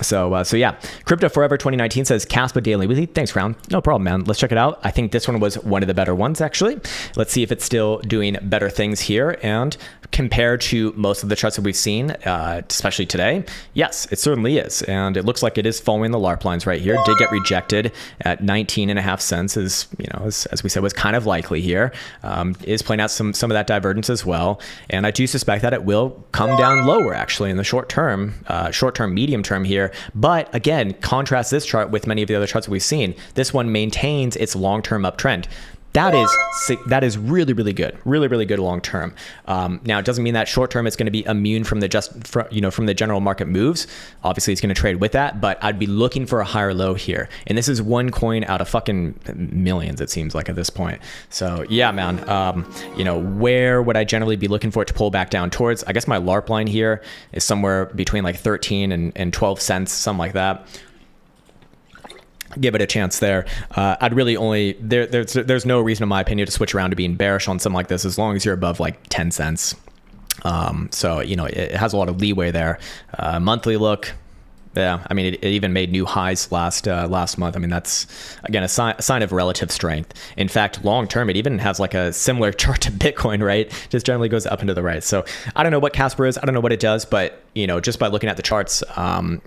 Speaker 1: So yeah, Crypto Forever 2019 says Caspa Daily Weekly. Thanks, Krown. No problem, man. Let's check it out. I think this one was one of the better ones, actually. Let's see if it's still doing better things here. And compared to most of the charts that we've seen, especially today, yes, it certainly is. And it looks like it is following the LARP lines right here. Did get rejected at 19.5 cents, as you know, as we said, was kind of likely here. Is playing out some of that divergence as well. And I do suspect that it will come down lower, actually, in the short term, medium term here. But again, contrast this chart with many of the other charts that we've seen. This one maintains its long-term uptrend. That is really, really good, really, really good long term. Now, it doesn't mean that short term it's going to be immune from the general market moves. Obviously, it's going to trade with that, but I'd be looking for a higher low here. And this is one coin out of fucking millions, it seems like at this point. So yeah, man. You know, where would I generally be looking for it to pull back down towards? I guess my LARP line here is somewhere between like 13 and 12 cents, something like that. Give it a chance there. I'd really only there's no reason in my opinion to switch around to being bearish on something like this as long as you're above like 10 cents. So, you know, it has a lot of leeway there. Monthly look. Yeah, I mean, it even made new highs last month. I mean, that's, again, a sign of relative strength. In fact, long term, it even has like a similar chart to Bitcoin, right? Just generally goes up and to the right. So I don't know what Casper is. I don't know what it does, but, you know, just by looking at the charts,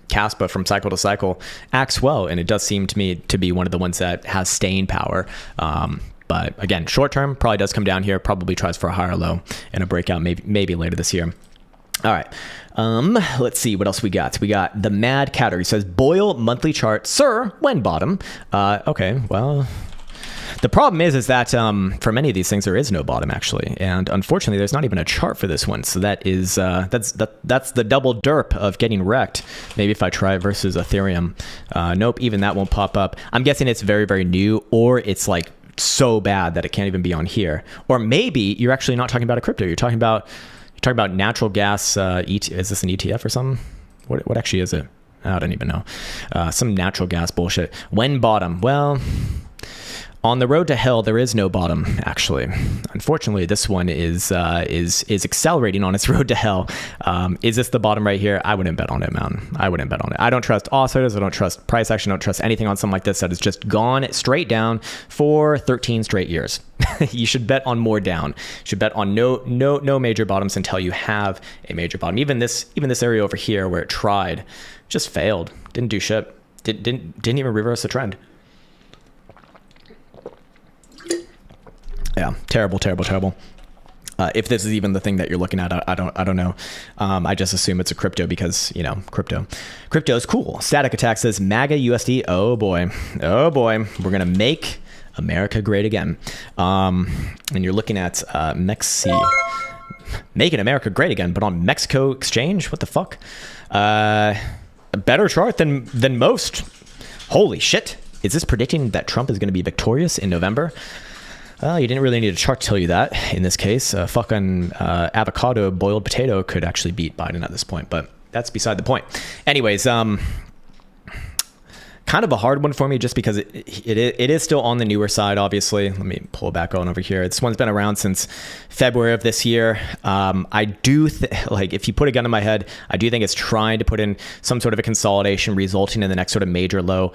Speaker 1: Casper from cycle to cycle acts well. And it does seem to me to be one of the ones that has staying power. But again, short term probably does come down here, probably tries for a higher low and a breakout maybe later this year. All right. Let's see what else we got. We got the Mad Category. Says Boyle monthly chart, sir, when bottom. Okay, well, the problem is that for many of these things there is no bottom actually, and unfortunately there's not even a chart for this one. So that is that's the double derp of getting wrecked. Maybe if I try versus Ethereum, nope, even that won't pop up. I'm guessing it's very, very new, or it's like so bad that it can't even be on here, or maybe you're actually not talking about a crypto. You're talking about natural gas. Is this an ETF or something? What actually is it? I don't even know. Some natural gas bullshit. When bottom? Well, on the road to hell, there is no bottom, actually. Unfortunately, this one is accelerating on its road to hell. Is this the bottom right here? I wouldn't bet on it, man. I wouldn't bet on it. I don't trust oscillators. I don't trust price action. I don't trust anything on something like this that has just gone straight down for 13 straight years. You should bet on more down. You should bet on no major bottoms until you have a major bottom. Even this area over here where it tried, just failed. Didn't do shit. Didn't even reverse the trend. Yeah, terrible. If this is even the thing that you're looking at, I don't know. I just assume it's a crypto because, you know, crypto is cool. Static Attack says MAGA USD. Oh boy, we're gonna make America great again. And you're looking at Mexi, making America great again, but on Mexico exchange. What the fuck? A better chart than most. Holy shit! Is this predicting that Trump is going to be victorious in November? Well, you didn't really need a chart to tell you that. In this case, fucking avocado boiled potato could actually beat Biden at this point, but that's beside the point. Anyways, kind of a hard one for me just because it is still on the newer side, obviously. Let me pull back on over here. This one's been around since February of this year. I do like, if you put a gun in my head, I do think it's trying to put in some sort of a consolidation resulting in the next sort of major low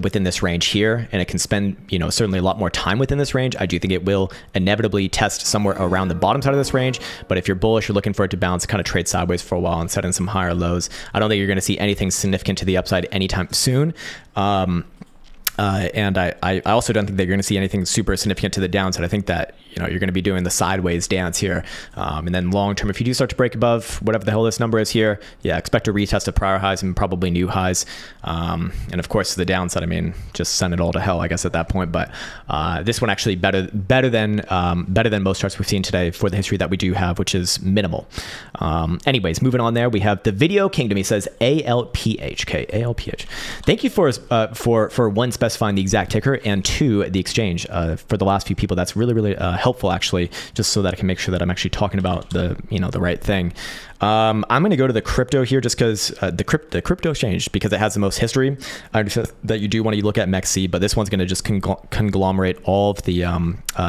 Speaker 1: within this range here, and it can spend, you know, certainly a lot more time within this range. I do think it will inevitably test somewhere around the bottom side of this range, but if you're bullish, you're looking for it to bounce, kind of trade sideways for a while and set in some higher lows. I don't think you're going to see anything significant to the upside anytime soon. And I also don't think that you're going to see anything super significant to the downside. I think that, you know, you're going to be doing the sideways dance here. And then long term, if you do start to break above whatever the hell this number is here, yeah, expect a retest of prior highs and probably new highs. And of course, the downside, I mean, just send it all to hell, I guess, at that point. But this one actually better than most charts we've seen today for the history that we do have, which is minimal. Anyways, moving on there, we have the Video Kingdom. He says ALPH. Okay, ALPH. Thank you for one, specifying the exact ticker, and two, the exchange. For the last few people, that's really helpful, actually, just so that I can make sure that I'm actually talking about the right thing. I'm going to go to the crypto here just because the crypto exchange, because it has the most history. I understand that you do want to look at MEXC, but this one's going to just conglomerate all of the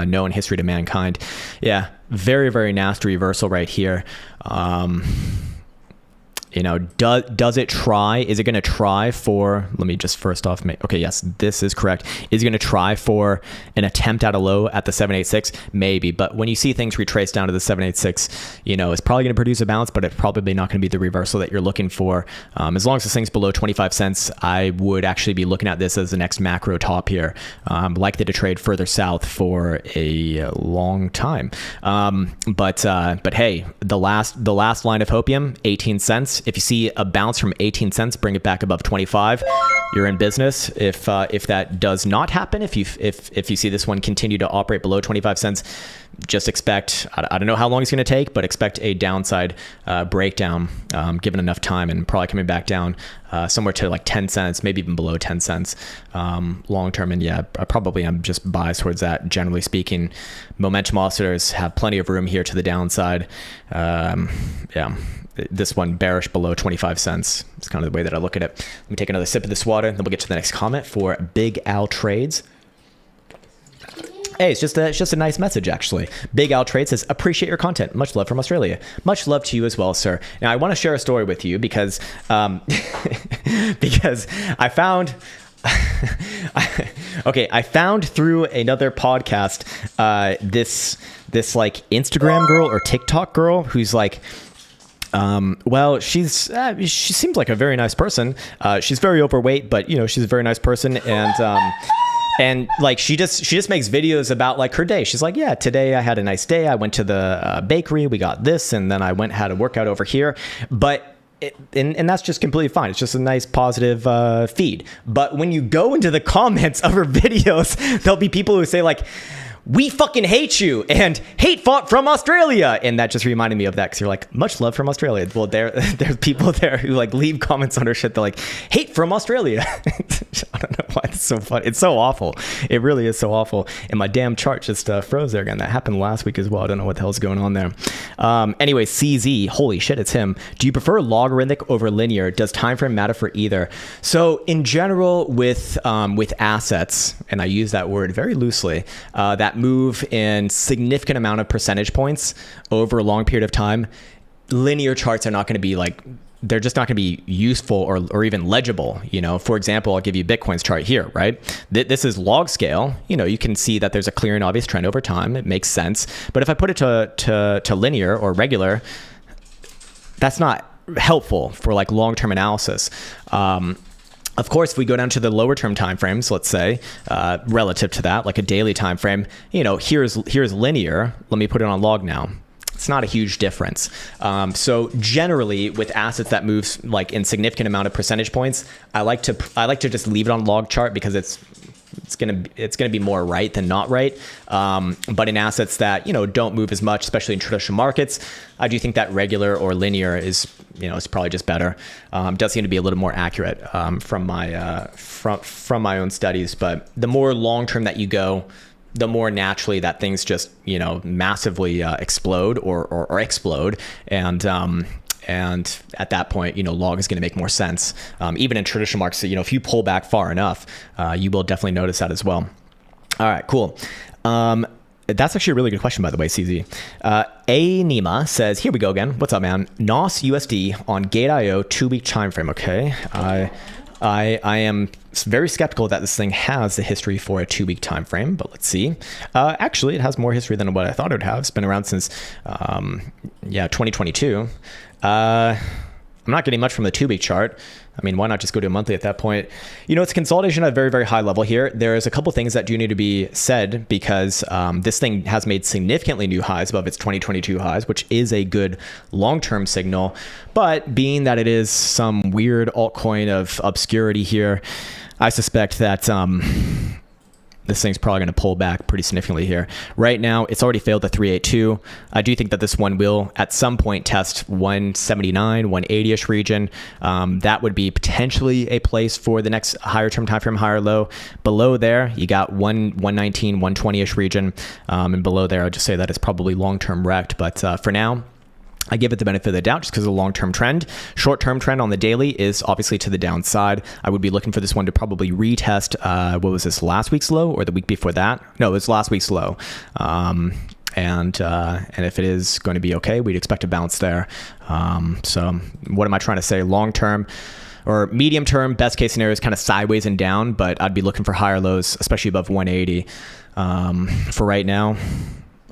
Speaker 1: known history to mankind. Yeah, very nasty reversal right here. You know, does it try? Is it going to try for, let me just first off make, okay, yes, this is correct. Is it going to try for an attempt at a low at the 786? Maybe, but when you see things retrace down to the 786, you know, it's probably going to produce a bounce, but it's probably not going to be the reversal that you're looking for. As long as this thing's below 25 cents, I would actually be looking at this as the next macro top here. Likely to trade further south for a long time. But hey, the last line of hopium, 18 cents. If you see a bounce from 18 cents, bring it back above 25, you're in business. If that does not happen, if you see this one continue to operate below 25 cents, just expect, I don't know how long it's going to take, but expect a downside breakdown given enough time, and probably coming back down somewhere to like 10 cents, maybe even below 10 cents long term. And yeah, I probably am just biased towards that. Generally speaking, momentum oscillators have plenty of room here to the downside. Yeah. This one bearish below 25 cents. It's kind of the way that I look at it. Let me take another sip of this water, then we'll get to the next comment for Big Al Trades. Hey, it's just a nice message, actually. Big Al Trade says, appreciate your content. Much love from Australia. Much love to you as well, sir. Now, I want to share a story with you because because I found I found through another podcast this like Instagram girl or TikTok girl who's like, well, she seems like a very nice person. She's very overweight, but you know, she's a very nice person. And like, she just makes videos about like her day. She's like, yeah, today I had a nice day. I went to the bakery, we got this, and then I had a workout over here. But and that's just completely fine. It's just a nice positive feed. But when you go into the comments of her videos, there'll be people who say like, we fucking hate you, and hate fought from Australia. And that just reminded me of that, because you're like, much love from Australia. Well, there's people there who like leave comments on her shit. They're like, hate from Australia. I don't know why it's so funny. It's so awful. It really is so awful. And my damn chart just froze there again. That happened last week as well. I don't know what the hell's going on there. Anyway, CZ, holy shit, it's him. Do you prefer logarithmic over linear? Does time frame matter for either? So in general, with assets, and I use that word very loosely, that move in significant amount of percentage points over a long period of time, linear charts are not going to be like, they're just not going to be useful or even legible. You know, for example, I'll give you Bitcoin's chart here, right? This is log scale. You know, you can see that there's a clear and obvious trend over time. It makes sense. But if I put it to linear or regular, that's not helpful for like long-term analysis. Of course, if we go down to the lower term timeframes, let's say, relative to that, like a daily time frame, here's linear. Let me put it on log now. It's not a huge difference. So generally, with assets that move like in significant amount of percentage points, I like to just leave it on log chart because it's gonna be more right than not right. But in assets that don't move as much, especially in traditional markets, I do think that regular or linear is probably just better. Does seem to be a little more accurate from my own studies. But the more long term that you go, the more naturally that things just massively explode or explode, and at that point log is going to make more sense. Even in traditional markets, if you pull back far enough, you will definitely notice that as well. All right, cool. That's actually a really good question, by the way, CZ. Nima says, here we go again. What's up, man? NOS USD on Gate.io 2-week time frame. Okay. I am very skeptical that this thing has the history for a 2-week time frame, but let's see. Actually, it has more history than what I thought it would have. It's been around since 2022. I'm not getting much from the 2-week chart. I mean, why not just go to a monthly at that point? It's a consolidation at a very, very high level here. There's a couple things that do need to be said because this thing has made significantly new highs above its 2022 highs, which is a good long-term signal. But being that it is some weird altcoin of obscurity here, I suspect that this thing's probably going to pull back pretty significantly here. Right now, it's already failed the 382. I do think that this one will at some point test 179, 180-ish region. That would be potentially a place for the next higher term time frame, higher low. Below there, you got 119, 120-ish region. And below there, I'll just say that it's probably long-term wrecked. But for now, I give it the benefit of the doubt just because of the long-term trend. Short-term trend on the daily is obviously to the downside. I would be looking for this one to probably retest, what was this, last week's low or the week before that? No, it was last week's low. And if it is going to be okay, we'd expect to bounce there. So what am I trying to say? Long-term or medium-term, best case scenario is kind of sideways and down, but I'd be looking for higher lows, especially above 180. For right now,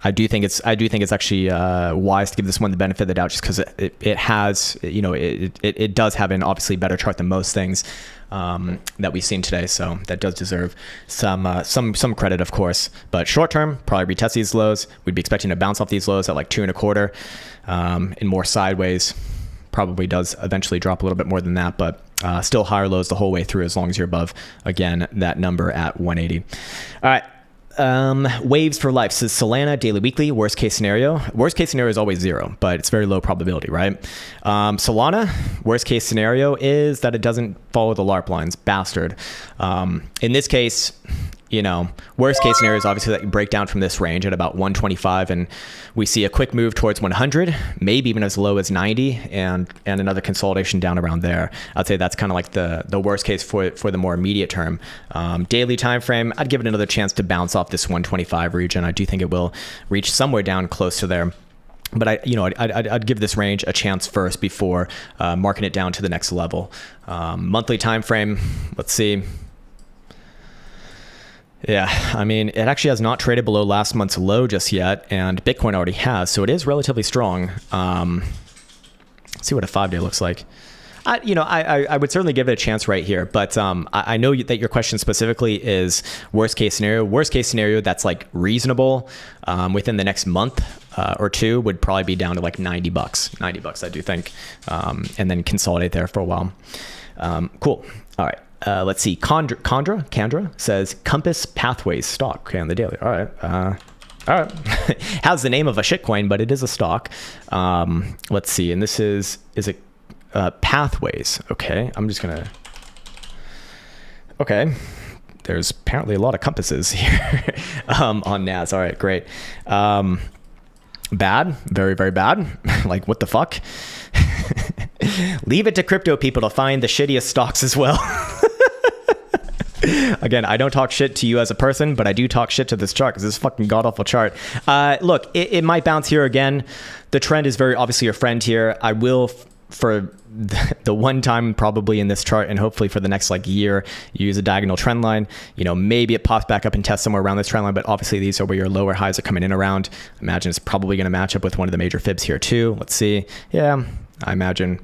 Speaker 1: I do think it's actually wise to give this one the benefit of the doubt, just because it has, it does have an obviously better chart than most things that we've seen today. So that does deserve some credit, of course. But short term, probably retest these lows. We'd be expecting to bounce off these lows at like 2.25, and more sideways. Probably does eventually drop a little bit more than that, but still higher lows the whole way through as long as you're above, again, that number at 180. All right. Waves for life says Solana daily weekly worst case scenario. Worst case scenario is always 0, but it's very low probability, right? Solana worst case scenario is that it doesn't follow the LARP lines. Bastard. In this case, worst case scenario is obviously that you break down from this range at about 125 and we see a quick move towards 100, maybe even as low as 90 and another consolidation down around there. I'd say that's kind of like the worst case for the more immediate term. Daily time frame, I'd give it another chance to bounce off this 125 region. I do think it will reach somewhere down close to there. But I'd give this range a chance first before marking it down to the next level. Monthly time frame, let's see. Yeah, I mean, it actually has not traded below last month's low just yet, and Bitcoin already has, so it is relatively strong. Let's see what a 5-day looks like. I would certainly give it a chance right here, but I know that your question specifically is worst case scenario. Worst case scenario that's like reasonable within the next month or two would probably be down to like $90. $90, I do think, and then consolidate there for a while. Cool. All right. Let's see. Kandra says Compass Pathways stock. Okay, on the daily. All right. All right. Has the name of a shitcoin, but it is a stock. Let's see. And this is it Pathways? Okay. I'm just gonna. Okay. There's apparently a lot of compasses here on NAS. All right, great. Bad. Very, very bad. Like, what the fuck? Leave it to crypto people to find the shittiest stocks as well. Again, I don't talk shit to you as a person, but I do talk shit to this chart because this fucking god-awful chart. Look, it might bounce here again. The trend is very obviously your friend here. I will, for the one time probably in this chart and hopefully for the next like year, use a diagonal trend line. Maybe it pops back up and tests somewhere around this trend line, but obviously these are where your lower highs are coming in around. Imagine it's probably going to match up with one of the major fibs here too. Let's see. Yeah, I imagine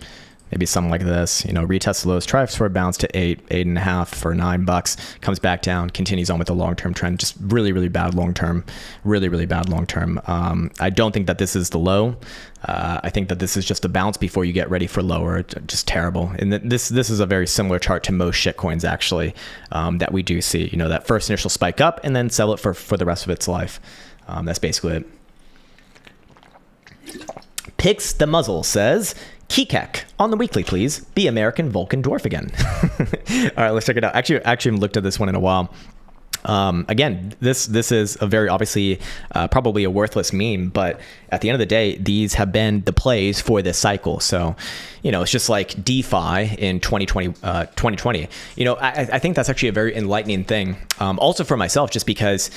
Speaker 1: maybe something like this, retest the lows, tries for a bounce to 8.5 for $9, comes back down, continues on with the long-term trend. Just really, really bad long-term, really, really bad long-term. I don't think that this is the low. I think that this is just a bounce before you get ready for lower. Just terrible. And this is a very similar chart to most shitcoins actually, that we do see, that first initial spike up and then sell it for the rest of its life. That's basically it. Pix the Muzzle says, Kekek, on the weekly, please. Be American Vulcan Dwarf again. All right, let's check it out. Actually, I haven't looked at this one in a while. Again, this is a very obviously probably a worthless meme, but at the end of the day, these have been the plays for this cycle. So, it's just like DeFi in 2020. I think that's actually a very enlightening thing. Also for myself, just because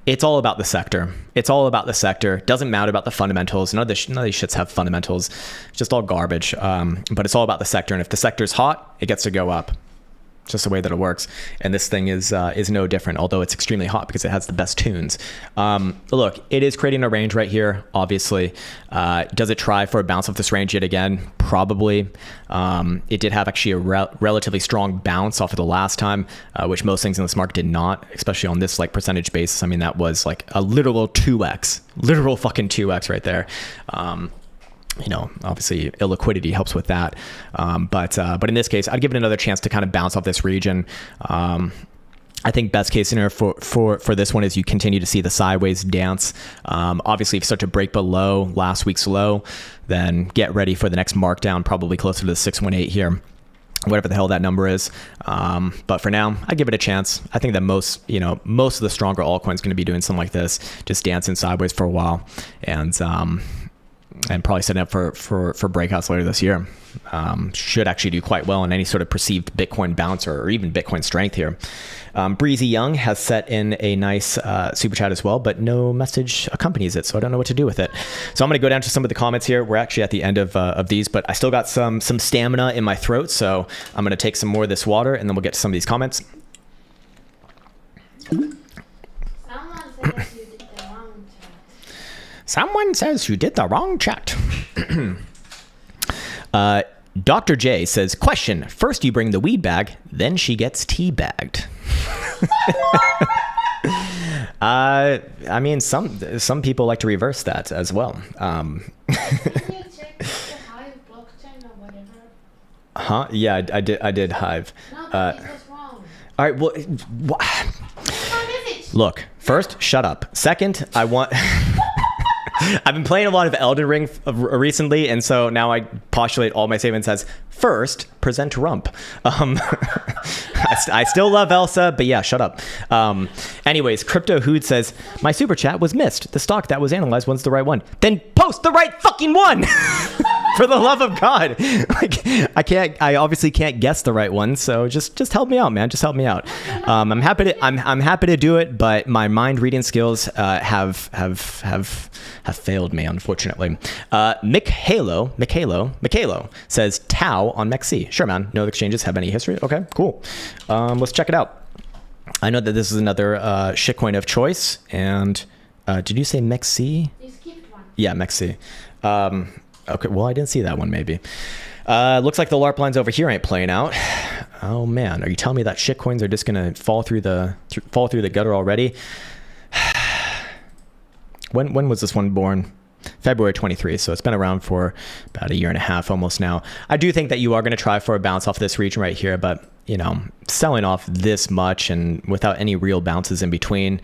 Speaker 1: it's all about the sector. It's all about the sector. Doesn't matter about the fundamentals. None of these shits have fundamentals. It's just all garbage. But it's all about the sector. And if the sector's hot, it gets to go up. It's just the way that it works. And this thing is no different, although it's extremely hot because it has the best tunes. Look, it is creating a range right here, obviously. Does it try for a bounce off this range yet again? Probably. It did have actually a relatively strong bounce off of the last time, which most things in this market did not, especially on this like percentage basis. I mean, that was like a literal 2x, literal fucking 2x right there. Obviously illiquidity helps with that. But in this case, I'd give it another chance to kind of bounce off this region. I think best case scenario for this one is you continue to see the sideways dance. Obviously, if you start to break below last week's low, then get ready for the next markdown, probably closer to the 618 here, whatever the hell that number is. But for now, I give it a chance. I think that most of the stronger altcoins going to be doing something like this, just dancing sideways for a while, and probably setting up for breakouts later this year. Should actually do quite well in any sort of perceived Bitcoin bounce or even Bitcoin strength here. Breezy Young has set in a nice super chat as well, but no message accompanies it, so I don't know what to do with it. So I'm going to go down to some of the comments here. We're actually at the end of these, but I still got some stamina in my throat, so I'm going to take some more of this water, and then we'll get to some of these comments. Someone says you did the wrong chat. Dr. J says, question, first you bring the weed bag, then she gets tea-bagged. I mean, some people like to reverse that as well.
Speaker 2: Can you check the Hive blockchain or whatever?
Speaker 1: Huh? Yeah, I did Hive.
Speaker 2: No, but it was wrong.
Speaker 1: All right, well, look, first, shut up. Second, I want... I've been playing a lot of Elden Ring recently, and so now I postulate all my statements as first, present rump. I still love Elsa, but yeah, shut up. Anyways, Crypto Hood says, my super chat was missed. The stock that was analyzed wasn't the right one. Then post the right fucking one! For the love of God. Like, I obviously can't guess the right one, so just help me out, man. Just help me out. I'm happy to do it, but my mind reading skills have failed me, unfortunately. Michaelo says Tau on MEXC. Sure, man. No exchanges have any history. Okay, cool. Let's check it out. I know that this is another shitcoin of choice. And did you say MEXC?
Speaker 2: You skipped one.
Speaker 1: Yeah, MEXC. Okay, well, I didn't see that one, maybe. Looks like the LARP lines over here ain't playing out. Oh, man. Are you telling me that shitcoins are just going to fall through the gutter already? When was this one born? February 23, so it's been around for about a year and a half almost now. I do think that you are going to try for a bounce off this region right here, but, selling off this much and without any real bounces in between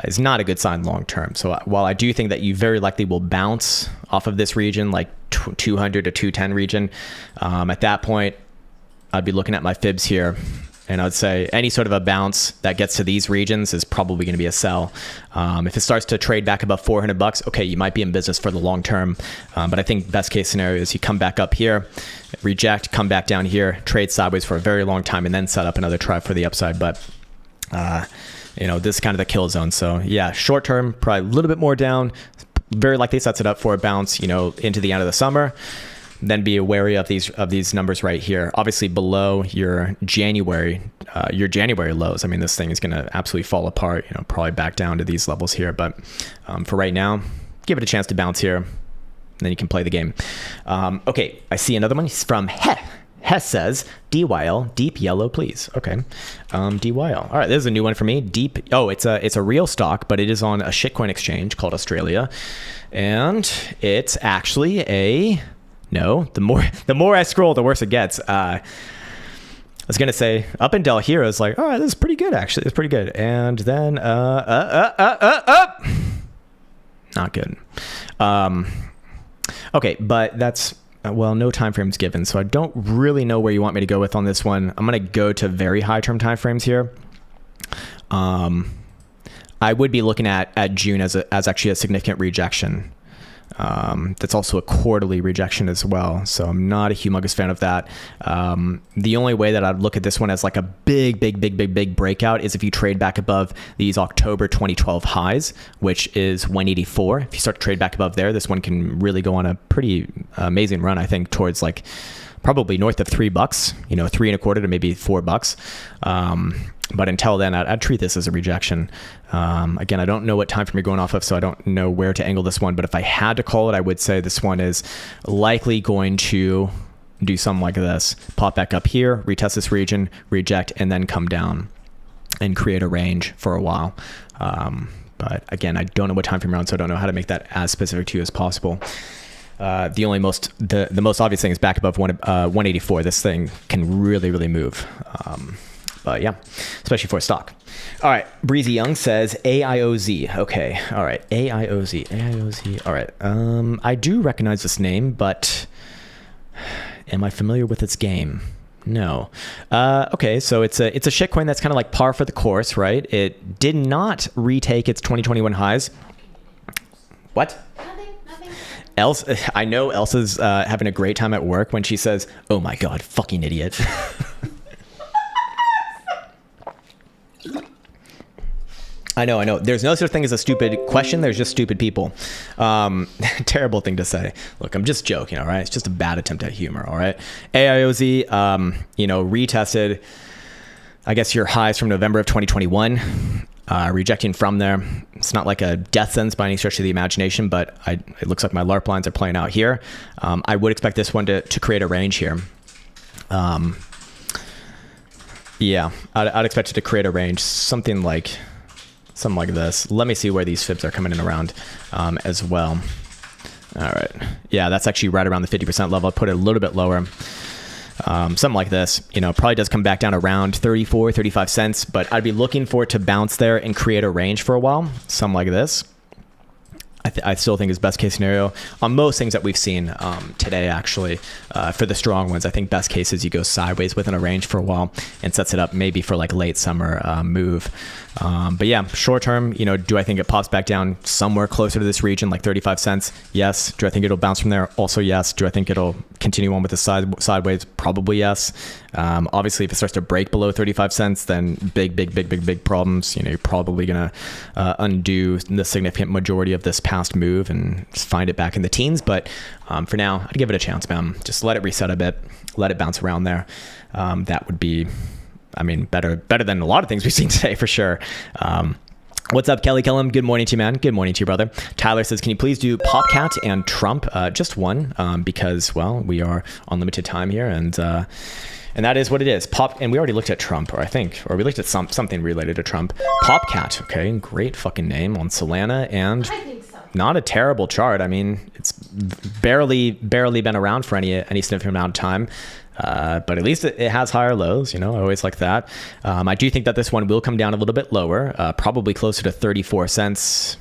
Speaker 1: is not a good sign long term. So while I do think that you very likely will bounce off of this region, like 200 to 210 region, at that point, I'd be looking at my fibs here. And I'd say any sort of a bounce that gets to these regions is probably going to be a sell. If it starts to trade back above $400, okay, you might be in business for the long term. But I think best case scenario is you come back up here, reject, come back down here, trade sideways for a very long time, and then set up another try for the upside. But this is kind of the kill zone. So yeah, short term, probably a little bit more down. Very likely sets it up for a bounce, into the end of the summer. Then be wary of these numbers right here. Obviously below your January lows. I mean, this thing is going to absolutely fall apart. Probably back down to these levels here. But for right now, give it a chance to bounce here. then you can play the game. Okay, I see another one. He's from Heh. Hess says, DYL, deep yellow, please. Okay, DYL. All right, this is a new one for me. Deep. Oh, it's a real stock, but it is on a shitcoin exchange called Australia, and it's actually a no. The more I scroll, the worse it gets. I was gonna say up until here, I was like, all right, this is pretty good actually. It's pretty good, and then not good. Okay, but that's. Well, no time frames given, so I don't really know where you want me to go with on this one. I'm going to go to very high term time frames here. I would be looking at June as actually a significant rejection. That's also a quarterly rejection as well, so I'm not a humongous fan of that. The only way that I'd look at this one as like a big breakout is if you trade back above these October 2012 highs, which is 184. If you start to trade back above there, this one can really go on a pretty amazing run, I think, towards like probably north of $3, $3.25 to maybe $4. But until then, I'd treat this as a rejection. Again, I don't know what time frame you're going off of, so I don't know where to angle this one. But if I had to call it, I would say this one is likely going to do something like this. Pop back up here, retest this region, reject, and then come down and create a range for a while. But again, I don't know what time frame you're on, so I don't know how to make that as specific to you as possible. The most obvious thing is back above 184. This thing can really move. But yeah, especially for a stock. All right, Breezy Young says AIOZ. Okay, all right, AIOZ. All right, I do recognize this name, but am I familiar with its game? No. Okay, so it's a shitcoin that's kind of like par for the course, right? It did not retake its 2021 highs. What?
Speaker 2: Nothing.
Speaker 1: I know Elsa's having a great time at work when she says, "Oh my God, fucking idiot." I know. There's no such thing as a stupid question. There's just stupid people. Terrible thing to say. Look, I'm just joking, all right? It's just a bad attempt at humor, all right? AIOZ, retested, I guess, your highs from November of 2021, rejecting from there. It's not like a death sentence by any stretch of the imagination, but it looks like my LARP lines are playing out here. I would expect this one to create a range here. Yeah, I'd expect it to create a range, something like this. Let me see where these fibs are coming in around as well. All right. Yeah, that's actually right around the 50% level. I'll put it a little bit lower. Something like this, probably does come back down around 34, 35 cents, but I'd be looking for it to bounce there and create a range for a while. Something like this. I still think is best case scenario on most things that we've seen today, actually. For the strong ones, I think best case is you go sideways within a range for a while and sets it up maybe for like late summer move. But yeah, short term, do I think it pops back down somewhere closer to this region, like 35 cents? Yes. Do I think it'll bounce from there? Also, yes. Do I think it'll continue on with the sideways? Probably yes. Obviously, if it starts to break below 35 cents, then big problems. You're probably going to undo the significant majority of this past move and find it back in the teens. But for now, I'd give it a chance, man. Just let it reset a bit, let it bounce around there. That would be, better than a lot of things we've seen today for sure. What's up, Kelly Kellum? Good morning to you, man. Good morning to you, brother. Tyler says, can you please do Popcat and Trump? Just one, because, well, we are on limited time here, and that is what it is. And we already looked at Trump, or we looked at something related to Trump. Popcat, okay, great fucking name on Solana, and
Speaker 2: I think so.
Speaker 1: not a terrible chart. It's barely been around for any significant amount of time. But at least it has higher lows, I always like that. I do think that this one will come down a little bit lower, probably closer to 34 cents,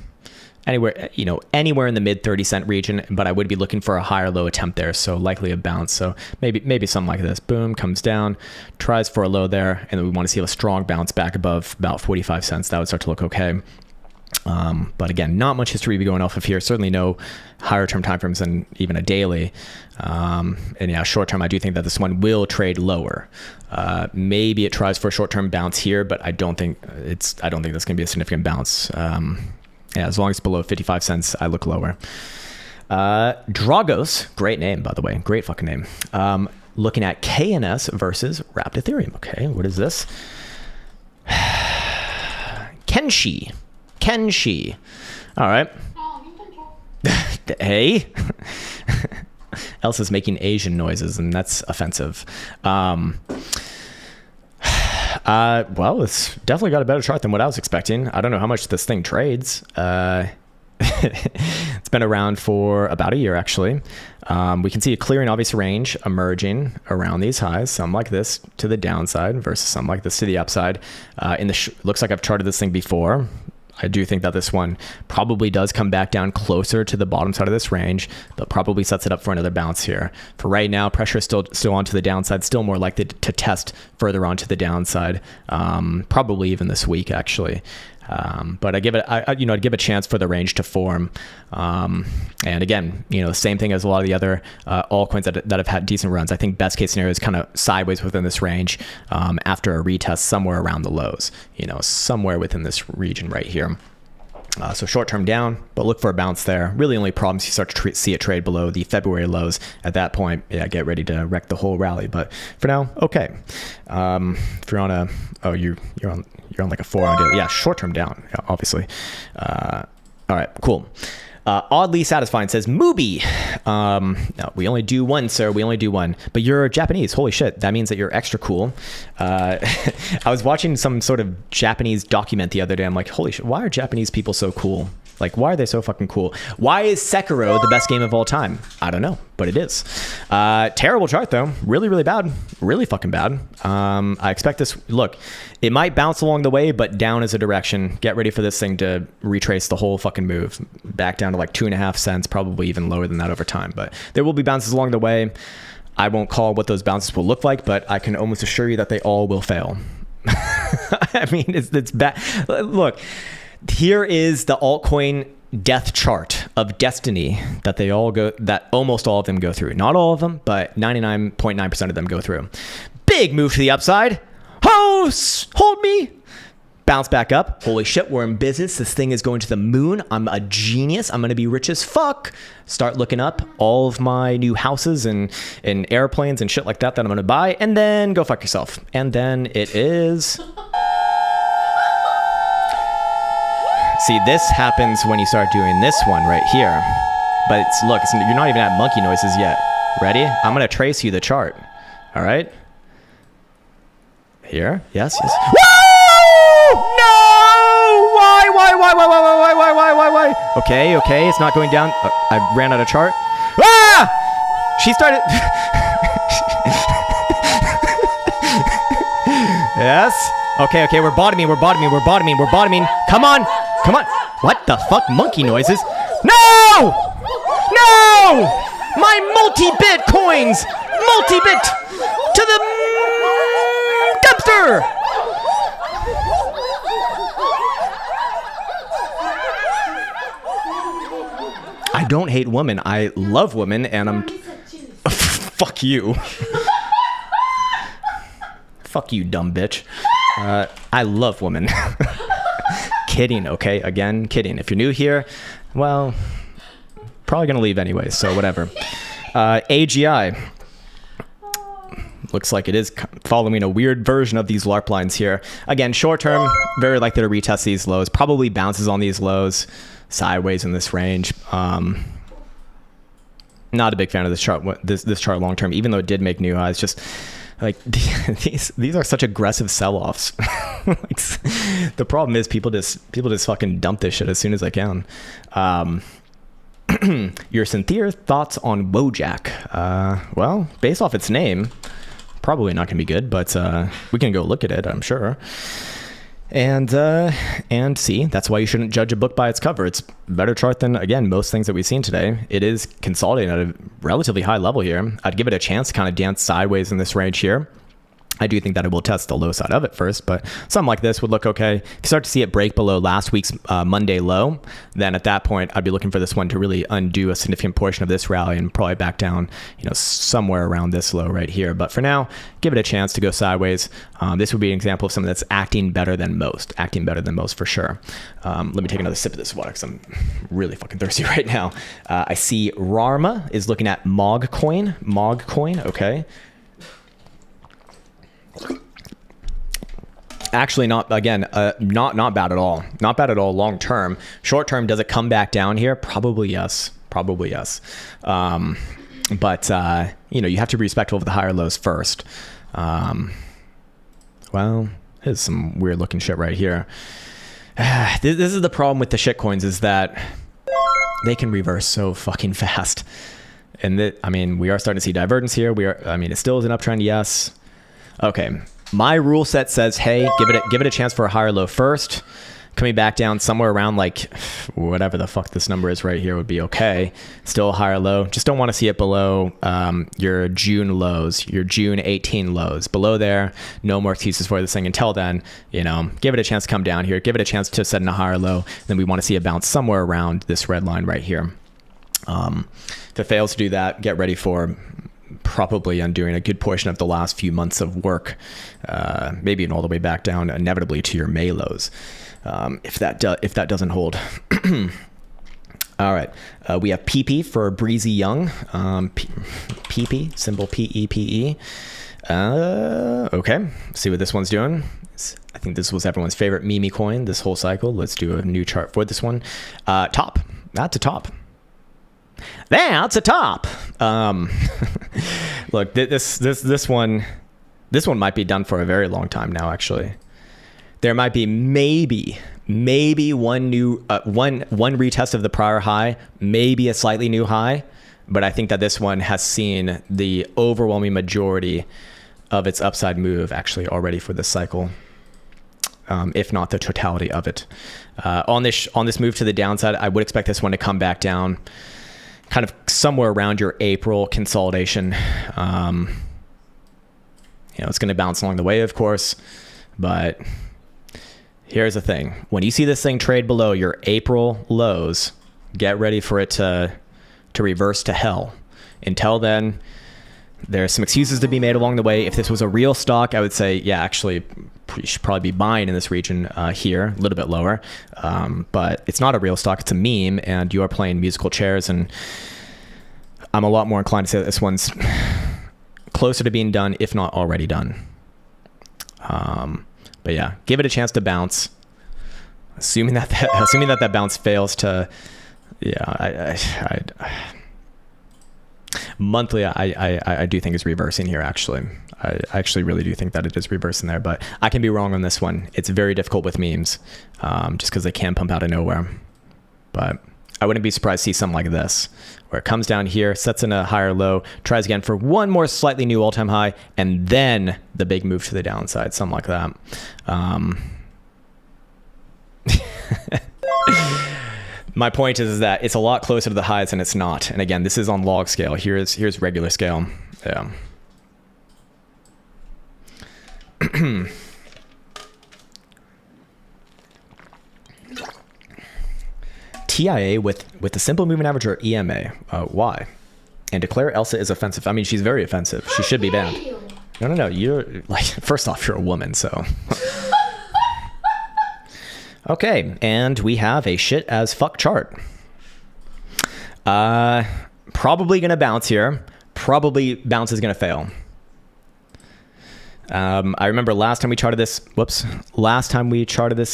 Speaker 1: anywhere in the mid 30 cent region, but I would be looking for a higher low attempt there. So likely a bounce. So maybe something like this, boom, comes down, tries for a low there. And then we want to see a strong bounce back above about 45 cents. That would start to look okay. But again, not much history to be going off of here. Certainly no higher term timeframes than even a daily. And yeah, short term, I do think that this one will trade lower. Maybe it tries for a short term bounce here, but I don't think that's going to be a significant bounce. Yeah, as long as it's below 55 cents, I look lower. Dragos, great name, by the way. Great fucking name. Looking at KNS versus Wrapped Ethereum. Okay, what is this? Kenshi. All right.
Speaker 2: Oh, you can talk.
Speaker 1: Hey. Else is making Asian noises, and that's offensive. Well, it's definitely got a better chart than what I was expecting. I don't know how much this thing trades. It's been around for about a year, actually. We can see a clear and obvious range emerging around these highs, some like this to the downside versus some like this to the upside. Looks like I've charted this thing before. I do think that this one probably does come back down closer to the bottom side of this range, but probably sets it up for another bounce here. For right now, pressure is still onto the downside, still more likely to test further onto the downside, probably even this week, actually. But I'd give a chance for the range to form. And again, the same thing as a lot of the other altcoins that have had decent runs. I think best case scenario is kind of sideways within this range after a retest somewhere around the lows, somewhere within this region right here. So short term down, but look for a bounce there. Really only problems you start to see it trade below the February lows. At that point, yeah, get ready to wreck the whole rally. But for now, okay. If you're on you're on like a 4-hour, yeah, short term down, yeah, obviously. All right, cool. Oddly satisfying says Mubi. No, we only do one, sir. We only do one. But you're Japanese. Holy shit. That means that you're extra cool. I was watching some sort of Japanese document the other day. I'm like, holy shit, why are Japanese people so cool? Like, why are they so fucking cool? Why is Sekiro the best game of all time? I don't know, but it is. Terrible chart, though. Really, really bad. Really fucking bad. I expect this... Look, it might bounce along the way, but down is a direction. Get ready for this thing to retrace the whole fucking move. Back down to like 2.5 cents, probably even lower than that over time. But there will be bounces along the way. I won't call what those bounces will look like, but I can almost assure you that they all will fail. I mean, it's bad. Look... Here is the altcoin death chart of destiny that almost all of them go through. Not all of them, but 99.9% of them go through. Big move to the upside. Hold me. Bounce back up. Holy shit, we're in business. This thing is going to the moon. I'm a genius. I'm going to be rich as fuck. Start looking up all of my new houses and airplanes and shit like that I'm going to buy. And then go fuck yourself. And then it is... See, this happens when you start doing this one right here. But you're not even at monkey noises yet. Ready? I'm going to trace you the chart. All right? Here? Yes. Woo! No! Why? Okay. It's not going down. I ran out of chart. Ah! She started... Yes. Okay. We're bottoming. Come on. What the fuck? Monkey noises? No! My multi-bit coins! Multi-bit to the dumpster! I don't hate women. I love women, and I'm... Fuck you. Fuck you, dumb bitch. I love women. Kidding, okay? Again, kidding. If you're new here, well, probably gonna leave anyway, so whatever. AGI. Looks like it is following a weird version of these LARP lines here. Again, short term, very likely to retest these lows. Probably bounces on these lows, sideways in this range. Not a big fan of this chart. This chart long term, even though it did make new highs. Just like these are such aggressive sell-offs. Like, the problem is people just fucking dump this shit as soon as they can. Your sincere thoughts on Wojak? Well, based off its name, probably not gonna be good, but we can go look at it, I'm sure. And see, that's why you shouldn't judge a book by its cover. It's a better chart than, again, most things that we've seen today. It is consolidating at a relatively high level here. I'd give it a chance to kind of dance sideways in this range here. I do think that it will test the low side of it first, but something like this would look okay. If you start to see it break below last week's Monday low, then at that point, I'd be looking for this one to really undo a significant portion of this rally and probably back down, somewhere around this low right here. But for now, give it a chance to go sideways. This would be an example of something that's acting better than most for sure. Let me take another sip of this water because I'm really fucking thirsty right now. I see Rarma is looking at Mogcoin, okay. Actually, not bad at all. Not bad at all long term. Short term, does it come back down here? Probably yes. Probably yes. But you have to be respectful of the higher lows first. Well, here's some weird looking shit right here. This is the problem with the shit coins, is that they can reverse so fucking fast. And we are starting to see divergence here. It still is an uptrend, yes. Okay, my rule set says, hey, give it a chance for a higher low first. Coming back down somewhere around like whatever the fuck this number is right here would be okay. Still a higher low. Just don't want to see it below your June lows, your June 18 lows. Below there, no more excuses for this thing. Until then, give it a chance to come down here. Give it a chance to set in a higher low. Then we want to see a bounce somewhere around this red line right here. If it fails to do that, get ready for probably undoing a good portion of the last few months of work, maybe even all the way back down inevitably to your May lows. If that doesn't hold. All right, we have PP for Breezy Young. PP, symbol PEPE. Okay, see what this one's doing. I think this was everyone's favorite meme coin this whole cycle. Let's do a new chart for this one. Top, that's a top. That's a top. Look, this one might be done for a very long time now. Actually, there might be maybe one retest of the prior high, maybe a slightly new high, but I think that this one has seen the overwhelming majority of its upside move actually already for this cycle, if not the totality of it. On this move to the downside, I would expect this one to come back down kind of somewhere around your April consolidation. It's going to bounce along the way, of course, but here's the thing. When you see this thing trade below your April lows, get ready for it to reverse to hell. Until then, there's some excuses to be made along the way. If this was a real stock, I would say, yeah, actually, you should probably be buying in this region here, a little bit lower. But it's not a real stock. It's a meme, and you are playing musical chairs. And I'm a lot more inclined to say that this one's closer to being done, if not already done. But yeah, give it a chance to bounce. Assuming that bounce fails to, monthly, I do think is reversing here. Actually, I actually really do think that it is reversing there, but I can be wrong on this one. It's very difficult with memes, just because they can pump out of nowhere. But I wouldn't be surprised to see something like this, where it comes down here, sets in a higher low, tries again for one more slightly new all-time high, and then the big move to the downside, something like that. My point is that it's a lot closer to the highs than it's not. And again, this is on log scale. Here's regular scale. Yeah. TIA with the simple moving average or EMA. Why? And declare Elsa is offensive. I mean, she's very offensive. She should be banned. No. You're like, first off, you're a woman, so. Okay, and we have a shit as fuck chart. Probably gonna bounce here. Probably bounce is gonna fail. I remember last time we charted this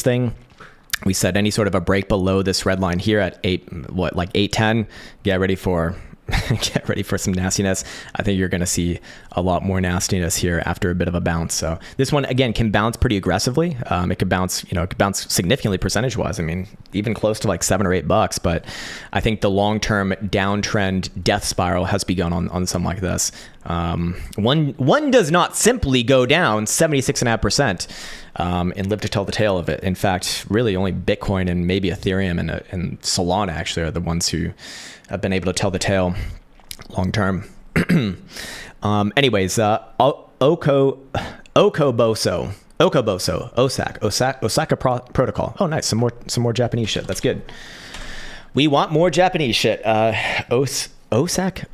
Speaker 1: thing, we said any sort of a break below this red line here at 810. Get ready for some nastiness. I think you're going to see a lot more nastiness here after a bit of a bounce. So this one again can bounce pretty aggressively. It could bounce, significantly percentage wise. I mean, even close to like $7 or $8. But I think the long-term downtrend death spiral has begun on something like this. One does not simply go down 76.5%. And live to tell the tale of it. In fact, really only Bitcoin and maybe Ethereum and Solana actually are the ones who have been able to tell the tale long term. Anyways, Osaka protocol. Oh, nice. Some more Japanese shit. That's good. We want more Japanese shit. Osaka.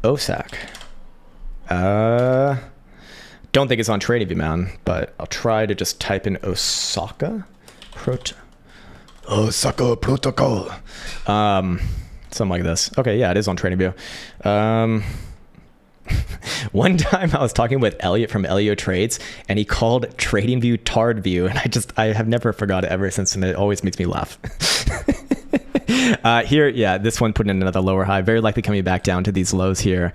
Speaker 1: Don't think it's on TradingView, man, but I'll try to just type in Osaka protocol. Something like this. Okay, yeah, it is on TradingView. One time I was talking with Elliot from Elio Trades, and he called TradingView TardView, and I have never forgot it ever since, and it always makes me laugh. Here, yeah, this one putting in another lower high, very likely coming back down to these lows here,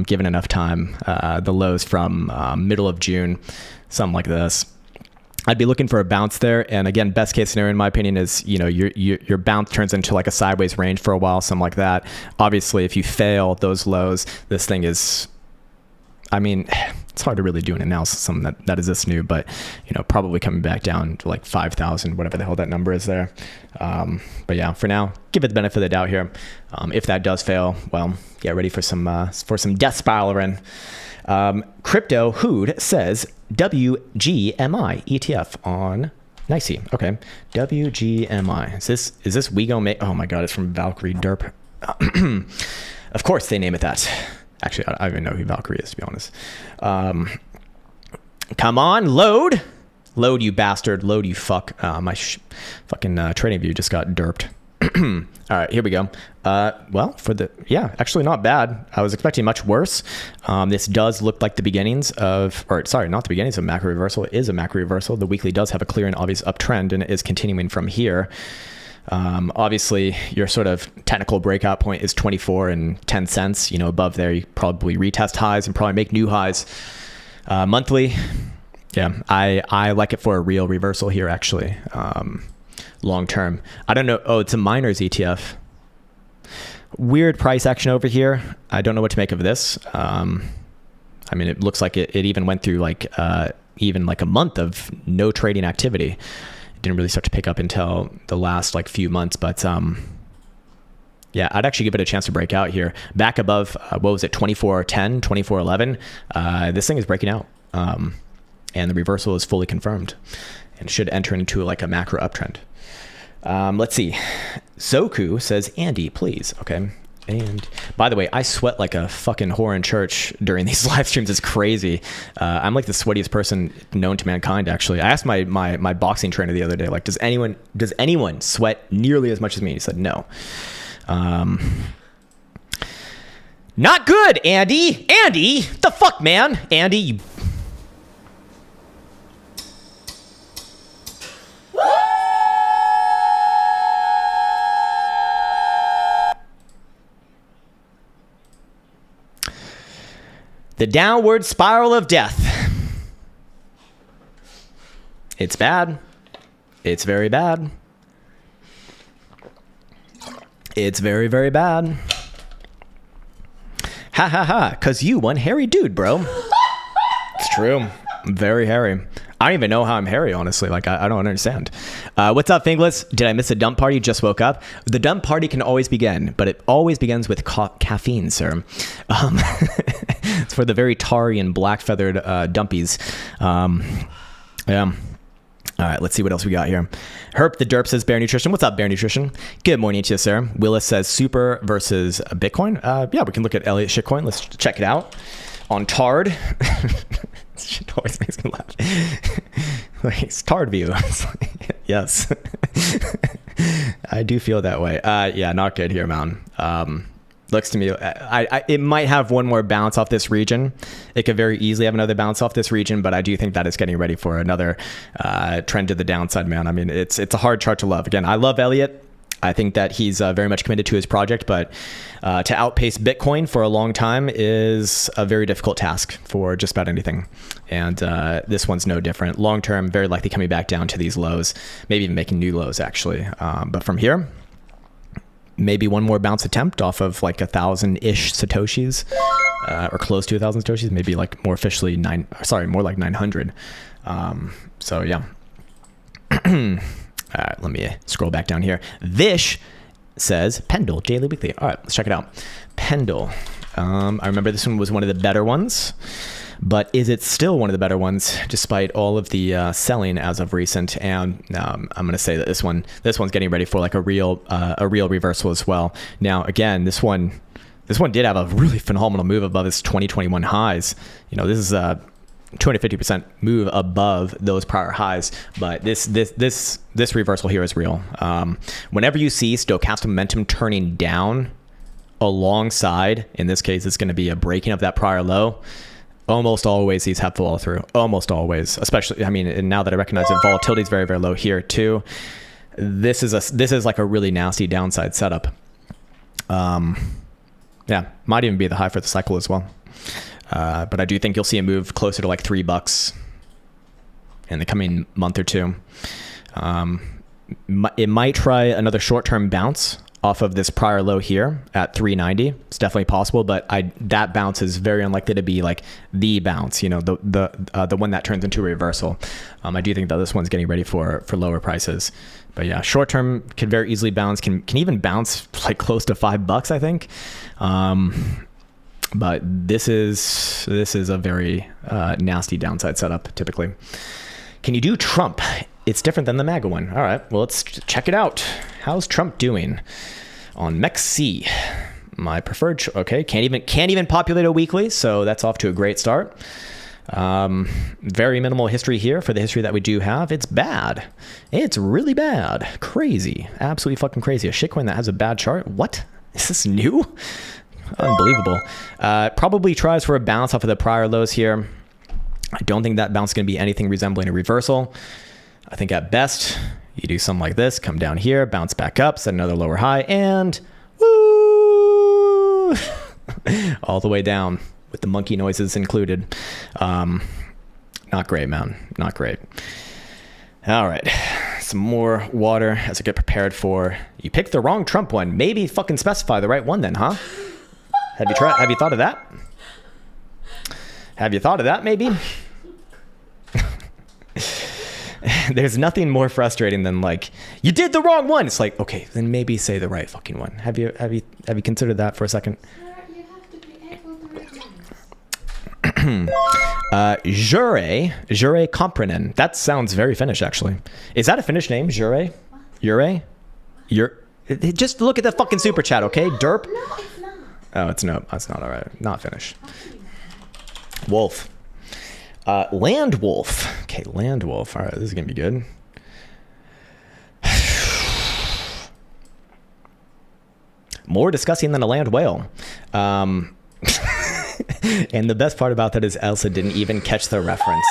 Speaker 1: given enough time. The lows from middle of June, something like this. I'd be looking for a bounce there, and again, best case scenario in my opinion is, you know, your bounce turns into like a sideways range for a while, something like that. Obviously, if you fail those lows, this thing is, I mean, it's hard to really do an analysis on that is this new, but you know, probably coming back down to like 5,000, whatever the hell that number is there. But yeah, for now, give it the benefit of the doubt here. If that does fail, well, get ready for some death spiraling. Crypto Hood says WGMI ETF on Nicey. Okay, WGMI. Is this we go make? Oh my god, it's from Valkyrie Derp. Of course they name it that. Actually, I don't even know who Valkyrie is, to be honest. Come on, load, you bastard, load, you fuck. My fucking trading view just got derped. All right, here we go. Well, actually not bad. I was expecting much worse. This does look like the beginnings of, or sorry, not the beginnings of macro reversal. It is a macro reversal. The weekly does have a clear and obvious uptrend, and it is continuing from here. Obviously, your sort of technical breakout point is 24 and 10 cents. You know, above there, you probably retest highs and probably make new highs. Monthly, yeah, I like it for a real reversal here, actually. Long term, I don't know. Oh, it's a miners ETF. Weird price action over here. I don't know what to make of this. I mean, it looks like it even went through like even like a month of no trading activity. It didn't really start to pick up until the last like few months, but yeah, I'd actually give it a chance to break out here. Back above, what was it, 24.10, 24.11. This thing is breaking out, and the reversal is fully confirmed and should enter into like a macro uptrend. Let's see. Zoku says, Andy, please. Okay. And by the way, I sweat like a fucking whore in church during these live streams. It's crazy. I'm like the sweatiest person known to mankind, actually. I asked my boxing trainer the other day, like, does anyone sweat nearly as much as me? He said, no. Not good, Andy. Andy, the fuck, man? Andy, you... The downward spiral of death. It's bad. It's very bad. It's very, very bad. Ha ha ha, cause you one hairy dude, bro. It's true. I'm very hairy. I don't even know how I'm hairy, honestly. Like, I don't understand. What's up, Fingless? Did I miss a dump party? Just woke up. The dump party can always begin, but it always begins with caffeine, sir. It's for the very tarry and black-feathered dumpies. Yeah. All right, let's see what else we got here. Herp the Derp says Bear Nutrition. What's up, Bear Nutrition? Good morning to you, sir. Willis says Super versus Bitcoin. Yeah, we can look at Elliott Shitcoin. Let's check it out. On Tard. Shit always makes me laugh. Like, it's Tard view. Yes. I do feel that way. Yeah, not good here, man. Looks to me, it might have one more bounce off this region. It could very easily have another bounce off this region, but I do think that it's getting ready for another trend to the downside, man. I mean, it's a hard chart to love. Again, I love Elliott. I think that he's very much committed to his project, but to outpace Bitcoin for a long time is a very difficult task for just about anything. And this one's no different. Long term, very likely coming back down to these lows, maybe even making new lows, actually. But from here, maybe one more bounce attempt off of like 1,000-ish Satoshis, or close to 1,000 Satoshis, maybe like more officially more like 900. So yeah. All right, let me scroll back down here. Vish says Pendle Daily Weekly. All right, let's check it out. Pendle. I remember this one was one of the better ones, but is it still one of the better ones despite all of the selling as of recent? And I'm going to say that this one's getting ready for like a real reversal as well. Now, again, this one did have a really phenomenal move above its 2021 highs. You know, this is a 250% move above those prior highs, but this reversal here is real. Whenever you see stochastic momentum turning down alongside, in this case, it's going to be a breaking of that prior low. Almost always these have follow through. Almost always, especially, I mean, and now that I recognize that volatility is very, very low here too. this is like a really nasty downside setup. Yeah, might even be the high for the cycle as well. But I do think you'll see a move closer to like $3 in the coming month or two. It might try another short-term bounce off of this prior low here at 390. It's definitely possible, but that bounce is very unlikely to be like the bounce, you know, the one that turns into a reversal. I do think that this one's getting ready for lower prices. But yeah, short-term can very easily bounce, can even bounce like close to $5, I think. But this is a very nasty downside setup typically. Can you do Trump? It's different than the MAGA one. All right, well, let's check it out. How's Trump doing on MEXC? My preferred. Okay, can't even populate a weekly, so that's off to a great start. Very minimal history here for the history that we do have. It's bad. It's really bad. Crazy. Absolutely fucking crazy. A shitcoin that has a bad chart. What? Is this new? Unbelievable. Probably tries for a bounce off of the prior lows here. I don't think that bounce is going to be anything resembling a reversal. I think at best, you do something like this, come down here, bounce back up, set another lower high, and woo! All the way down with the monkey noises included. Not great, man. Not great. All right. Some more water as I get prepared for... You picked the wrong Trump one. Maybe fucking specify the right one then, huh? Have you thought of that? Have you thought of that, maybe? There's nothing more frustrating than like, you did the wrong one. It's like, okay, then maybe say the right fucking one. Have you considered that for a second?
Speaker 2: You have to be able to read.
Speaker 1: Jure Komprinen. That sounds very Finnish, actually. Is that a Finnish name? Jure? Just look at the fucking super chat, okay? Derp?
Speaker 2: No, it's not.
Speaker 1: Oh, it's no. That's not all right. Not Finnish. Wolf. Land wolf. Okay, land wolf. All right, this is gonna be good. More disgusting than a land whale. And the best part about that is Elsa didn't even catch the reference.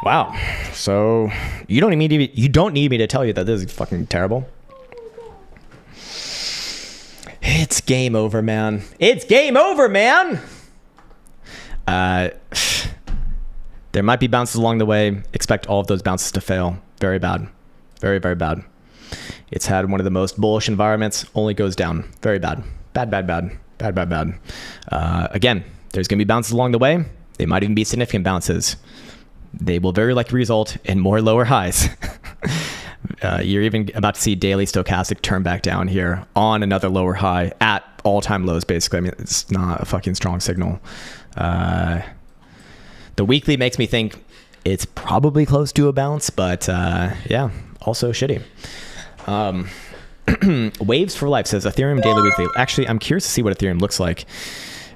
Speaker 1: Wow. So you don't need me to tell you that this is fucking terrible. It's game over, man. It's game over, man. There might be bounces along the way. Expect all of those bounces to fail. Very bad. Very, very bad. It's had one of the most bullish environments. Only goes down. Very bad. Bad. Again, there's going to be bounces along the way. They might even be significant bounces. They will very likely result in more lower highs. You're even about to see daily stochastic turn back down here on another lower high at all-time lows, basically. I mean, it's not a fucking strong signal. The weekly makes me think it's probably close to a bounce, but yeah, also shitty. Waves for Life says Ethereum daily weekly. Actually, I'm curious to see what Ethereum looks like.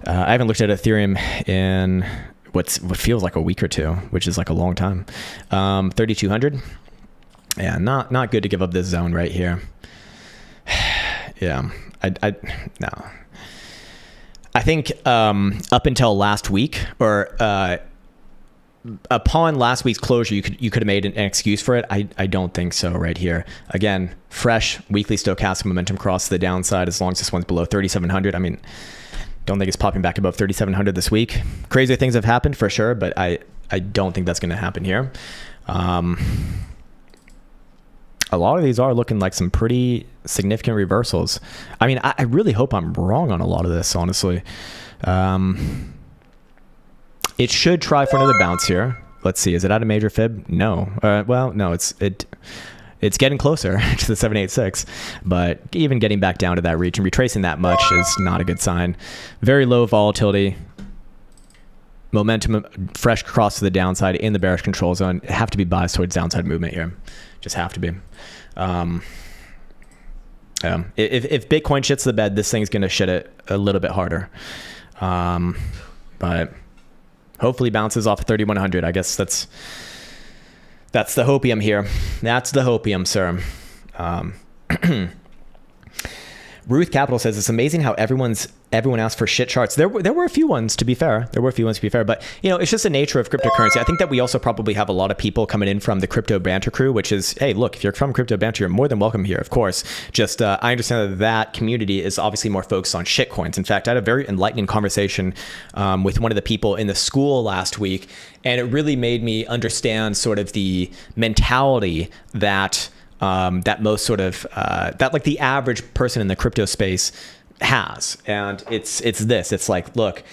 Speaker 1: I haven't looked at Ethereum in what feels like a week or two, which is like a long time. 3,200. Yeah, not good to give up this zone right here. Yeah, no. I think up until last week, or upon last week's closure, you could have made an excuse for it. I don't think so right here. Again, fresh weekly stochastic momentum cross to the downside as long as this one's below 3,700. I mean, don't think it's popping back above 3,700 this week. Crazy things have happened for sure, but I don't think that's going to happen here. A lot of these are looking like some pretty significant reversals. I mean, I really hope I'm wrong on a lot of this, honestly. It should try for another bounce here. Let's see. Is it at a major fib? No. Well, no. It's getting closer to the 786, but even getting back down to that reach and retracing that much is not a good sign. Very low volatility. Momentum fresh cross to the downside in the bearish control zone. Have to be biased towards downside movement here. Just have to be. If Bitcoin shits the bed, this thing's going to shit it a little bit harder. But hopefully bounces off of 3,100. I guess that's the hopium here. That's the hopium, sir. Ruth Capital says, it's amazing how everyone's Everyone asked for shit charts. There were a few ones, to be fair. But, you know, it's just the nature of cryptocurrency. I think that we also probably have a lot of people coming in from the Crypto Banter crew, which is, hey, look, if you're from Crypto Banter, you're more than welcome here, of course. Just, I understand that community is obviously more focused on shitcoins. In fact, I had a very enlightening conversation with one of the people in the school last week, and it really made me understand sort of the mentality that that most sort of, that like the average person in the crypto space has. And it's this, it's like, look,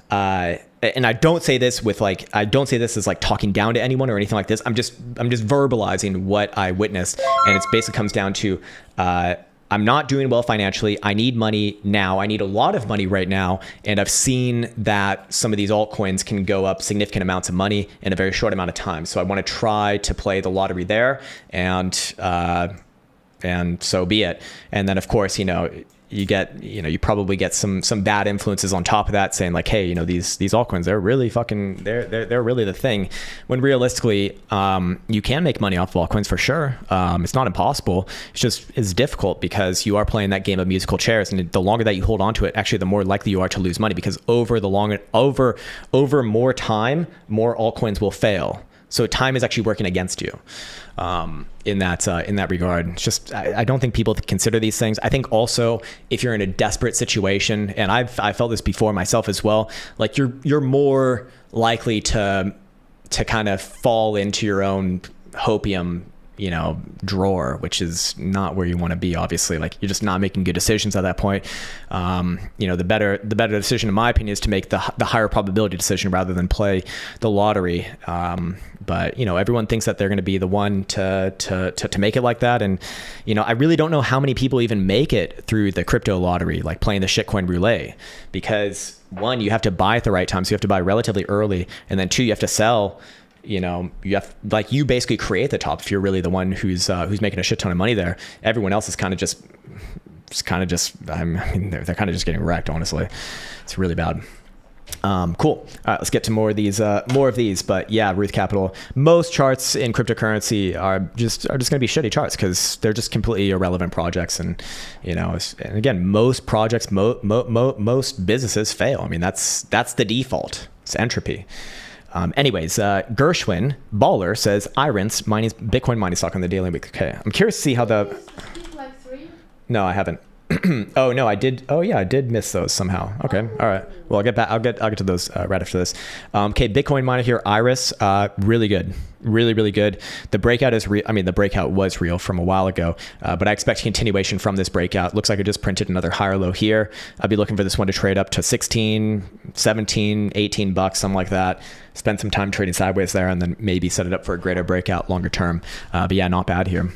Speaker 1: and I don't say this with like, I don't say this as like talking down to anyone or anything like this. I'm just verbalizing what I witnessed. And it's basically comes down to, I'm not doing well financially. I need money now. I need a lot of money right now. And I've seen that some of these altcoins can go up significant amounts of money in a very short amount of time. So I want to try to play the lottery there, and so be it. And then of course, you know, you probably get some bad influences on top of that saying like, hey, you know, these altcoins, they're really fucking, they're really the thing. When realistically, you can make money off of altcoins for sure. It's not impossible. It's difficult because you are playing that game of musical chairs, and the longer that you hold on to it, actually, the more likely you are to lose money, because over more time, more altcoins will fail. So time is actually working against you in that regard. It's just, I don't think people consider these things. I think also if you're in a desperate situation, and I felt this before myself as well, like you're more likely to kind of fall into your own hopium, you know, drawer, which is not where you want to be. Obviously, like you're just not making good decisions at that point. You know, the better decision, in my opinion, is to make the higher probability decision rather than play the lottery. But you know, everyone thinks that they're going to be the one to make it like that, and you know, I really don't know how many people even make it through the crypto lottery, like playing the shitcoin roulette, because one, you have to buy at the right time, so you have to buy relatively early, and then two, you have to sell. You know, you have, like, you basically create the top if you're really the one who's making a shit ton of money there. Everyone else is kind of just I mean, they're kind of just getting wrecked, honestly. It's really bad. Cool. All right, let's get to more of these. But yeah, Ruth Capital, most charts in cryptocurrency are just going to be shitty charts because they're just completely irrelevant projects. And, you know, and again, most projects, most businesses fail. I mean, that's the default. It's entropy. Anyways, Gershwin Baller says, Irons Bitcoin mining stock on the daily week. Okay, I'm curious to see how the.
Speaker 2: Like 3?
Speaker 1: No, I haven't. Oh no, I did. Oh yeah, I did miss those somehow. Okay, all right. Well, I'll get back. I'll get to those right after this. Okay, Bitcoin miner here, Iris. Really good. Really good. The breakout is real. I mean, the breakout was real from a while ago, but I expect continuation from this breakout. Looks like I just printed another higher low here. I'd be looking for this one to trade up to 16, 17, 18 bucks, something like that. Spend some time trading sideways there, and then maybe set it up for a greater breakout longer term. But yeah, not bad here.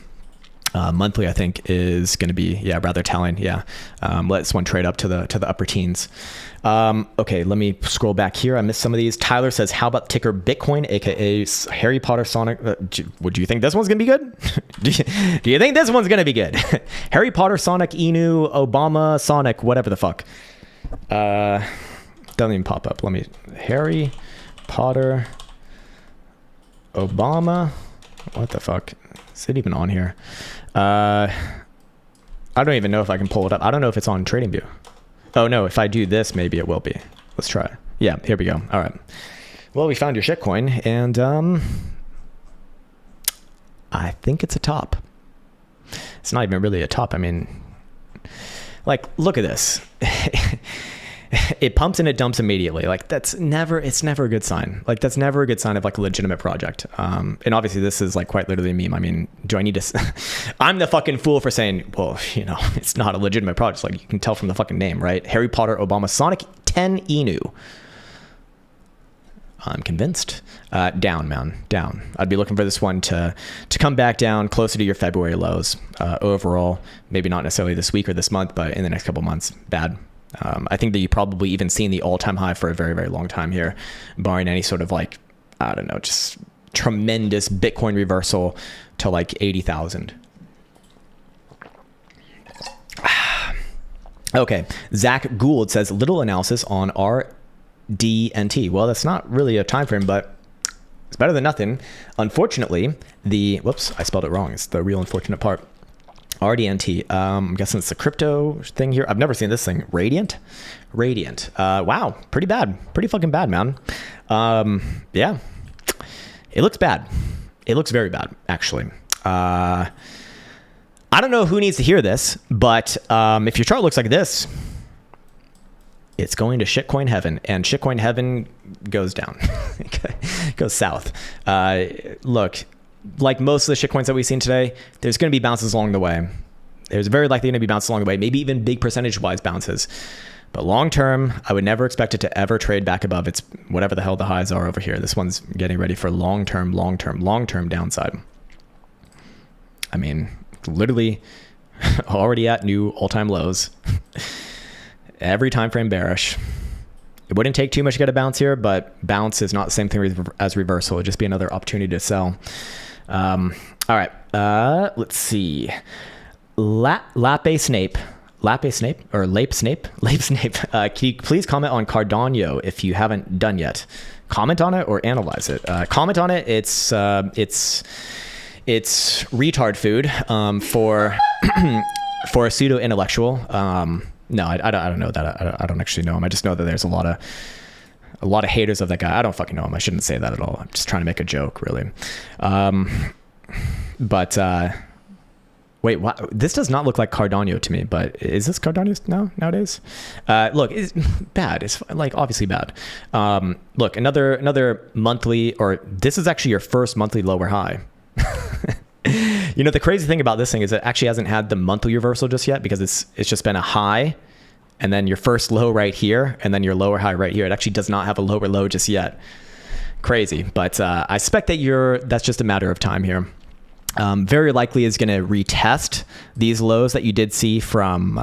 Speaker 1: Monthly, I think, is going to be, yeah, rather telling. Yeah. Let this one trade up to the upper teens. Okay, let me scroll back here. I missed some of these. Tyler says, how about ticker Bitcoin, aka Harry Potter Sonic? Would you think this one's going to be good? do you think this one's going to be good? Harry Potter, Sonic, Inu, Obama, Sonic, whatever the fuck. Doesn't even pop up. Let me, Harry Potter, Obama, what the fuck? Is it even on here? I don't even know if I can pull it up. I don't know if it's on TradingView. Oh no, if I do this, maybe it will be. Let's try. Yeah, here we go. All right. Well, we found your shitcoin, and I think it's a top. It's not even really a top. I mean, like, look at this. It pumps and it dumps immediately. Like, it's never a good sign. Like, that's never a good sign of like a legitimate project. And obviously this is like quite literally a meme. I mean, do I need to, I'm the fucking fool for saying, well, you know, it's not a legitimate project. Like, you can tell from the fucking name, right? Harry Potter, Obama, Sonic, 10 Inu. I'm convinced. Down, man, down. I'd be looking for this one to come back down closer to your February lows. Overall, maybe not necessarily this week or this month, but in the next couple months, bad. I think that you probably even seen the all-time high for a very, very long time here, barring any sort of like, I don't know, just tremendous Bitcoin reversal to like 80,000. Okay, Zach Gould says, little analysis on RDNT. Well, that's not really a time frame, but it's better than nothing. Unfortunately, whoops, I spelled it wrong. It's the real unfortunate part. RDNT. I'm guessing it's the crypto thing here. I've never seen this thing. Radiant. Wow, pretty bad. Pretty fucking bad, man. Yeah, it looks bad. It looks very bad, actually. I don't know who needs to hear this, but if your chart looks like this, it's going to shitcoin heaven, and shitcoin heaven goes down. It goes south. Look, like most of the shitcoins that we've seen today, there's going to be bounces along the way. There's very likely going to be bounces along the way, maybe even big percentage-wise bounces. But long term, I would never expect it to ever trade back above its whatever the hell the highs are over here. This one's getting ready for long-term downside. I mean, literally already at new all-time lows. Every time frame bearish. It wouldn't take too much to get a bounce here, but bounce is not the same thing as reversal. It'd just be another opportunity to sell. All right. Let's see. Lape Snape. Can you please comment on Cardano if you haven't done yet? Comment on it or analyze it. Comment on it. It's retard food for a pseudo intellectual. No, I don't know that. I don't actually know him. I just know that there's a lot of haters of that guy. I don't fucking know him. I shouldn't say that at all. I'm just trying to make a joke, really. Wait, what? This does not look like Cardano to me, but is this Cardano now nowadays? Look, it's bad. It's like obviously bad. Look, another monthly, or this is actually your first monthly lower high. You know, the crazy thing about this thing is it actually hasn't had the monthly reversal just yet, because it's just been a high and then your first low right here and then your lower high right here. It actually does not have a lower low just yet. Crazy. But I suspect that that's just a matter of time here. Very likely is going to retest these lows that you did see from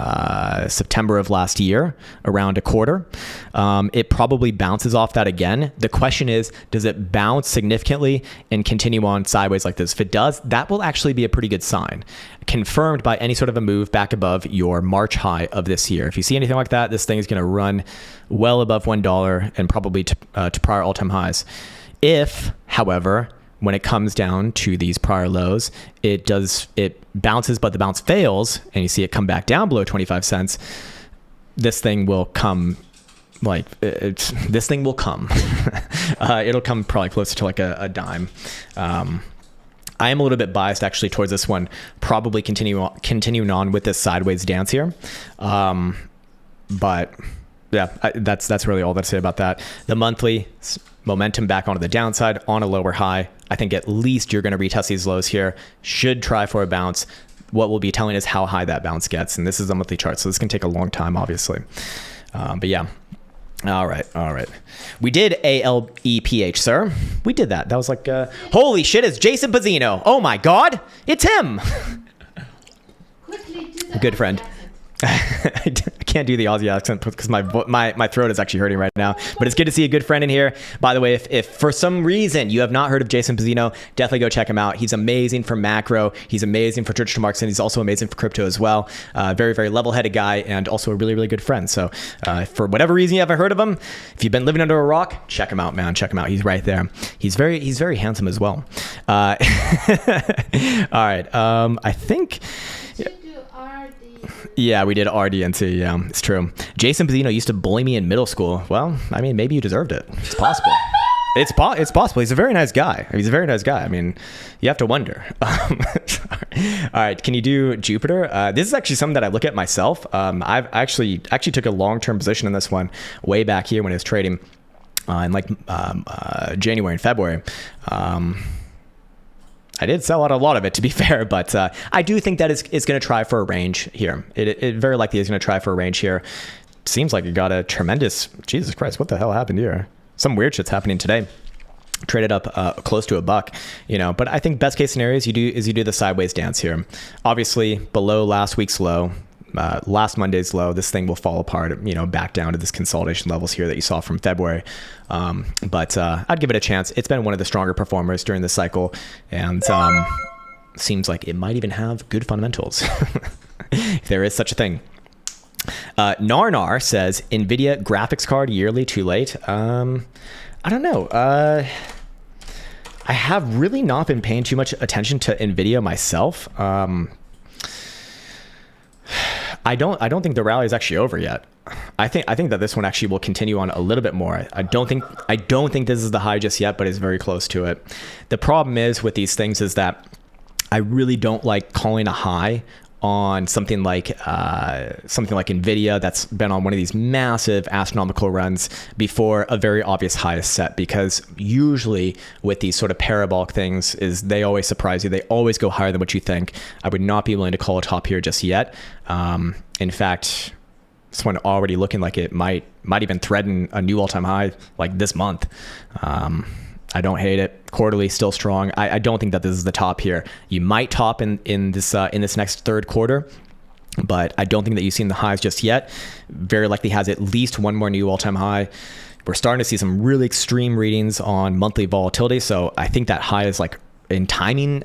Speaker 1: September of last year, around a quarter. It probably bounces off that again. The question is, does it bounce significantly and continue on sideways like this? If it does, that will actually be a pretty good sign, confirmed by any sort of a move back above your March high of this year. If you see anything like that, this thing is going to run well above $1 and probably to prior all-time highs. If, however, when it comes down to these prior lows, it bounces, but the bounce fails, and you see it come back down below 25 cents, this thing will come this thing will come. It'll come probably closer to like a dime. I am a little bit biased actually towards this one, probably continuing on with this sideways dance here. But yeah, that's really all to say about that. The monthly momentum back onto the downside on a lower high. I think at least you're going to retest these lows here. Should try for a bounce. What we'll be telling is how high that bounce gets. And this is a monthly chart, so this can take a long time, obviously. But yeah. All right. We did ALEPH, sir. We did that. That was like, holy shit, it's Jason Pizzino. Oh my God, it's him.
Speaker 2: Quickly do the
Speaker 1: Good friend.
Speaker 2: accent.
Speaker 1: I can't do the Aussie accent because my throat is actually hurting right now. But it's good to see a good friend in here. By the way, if for some reason you have not heard of Jason Pizzino, definitely go check him out. He's amazing for macro. He's amazing for traditional markets, and he's also amazing for crypto as well. Very, very level-headed guy, and also a really, really good friend. So for whatever reason you haven't heard of him, if you've been living under a rock, check him out, man. Check him out. He's right there. He's very handsome as well. All right. I think.
Speaker 2: Should do RD.
Speaker 1: Yeah, we did RDNT. Yeah, it's true. Jason Pizzino used to bully me in middle school. Well, I mean, maybe you deserved it. It's possible. It's possible. He's a very nice guy. I mean, you have to wonder. All right, can you do Jupiter? This is actually something that I look at myself. I've actually took a long-term position in this one way back here when it was trading in like January and February. I did sell out a lot of it, to be fair, but I do think that it's going to try for a range here. It very likely is going to try for a range here. Seems like it got a tremendous, Jesus Christ, what the hell happened here? Some weird shit's happening today. Traded up close to $1, you know. But I think best case scenario is you do the sideways dance here. Obviously, below last week's low, last Monday's low, this thing will fall apart, you know, back down to this consolidation levels here that you saw from February. But I'd give it a chance. It's been one of the stronger performers during this cycle, and seems like it might even have good fundamentals. If there is such a thing. Narnar says, NVIDIA graphics card yearly too late. I don't know. I have really not been paying too much attention to NVIDIA myself. I don't think the rally is actually over yet. I think that this one actually will continue on a little bit more. I don't think this is the high just yet, but it's very close to it. The problem is with these things is that I really don't like calling a high on something like Nvidia that's been on one of these massive astronomical runs before a very obvious high is set, because usually with these sort of parabolic things is they always surprise you. They always go higher than what you think. I would not be willing to call a top here just yet. In fact, this one already looking like it might even threaten a new all-time high like this month. I don't hate it. Quarterly still strong. I don't think that this is the top here. You might top in this next third quarter, but I don't think that you've seen the highs just yet. Very likely has at least one more new all-time high. We're starting to see some really extreme readings on monthly volatility, so I think that high is like in timing,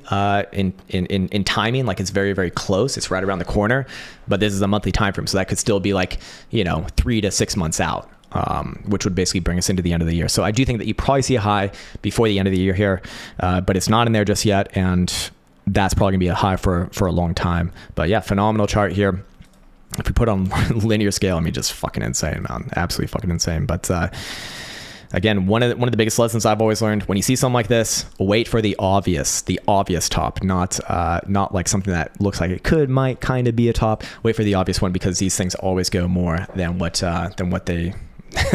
Speaker 1: in timing, like it's very, very close. It's right around the corner, but this is a monthly time frame, so that could still be like 3 to 6 months out. Which would basically bring us into the end of the year. So I do think that you probably see a high before the end of the year here, but it's not in there just yet, and that's probably gonna be a high for a long time. But yeah, phenomenal chart here. If we put on linear scale, I mean, just fucking insane, man. Absolutely fucking insane. But again, one of the biggest lessons I've always learned: when you see something like this, wait for the obvious top, not like something that looks like it might kind of be a top. Wait for the obvious one, because these things always go more than what they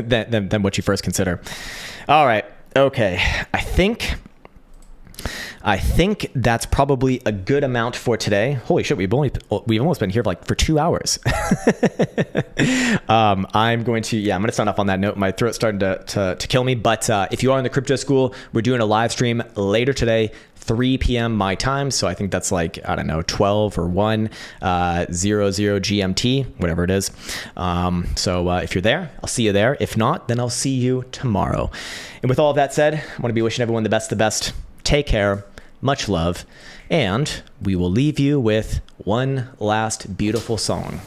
Speaker 1: than what you first consider. All right. Okay. I think that's probably a good amount for today. Holy shit, we've almost been here for 2 hours. I'm going to sign off on that note. My throat's starting to kill me. But if you are in the crypto school, we're doing a live stream later today, 3 p.m. my time. So I think that's 12 or 1, 00 GMT, whatever it is. So if you're there, I'll see you there. If not, then I'll see you tomorrow. And with all of that said, I want to be wishing everyone the best. Take care, much love, and we will leave you with one last beautiful song.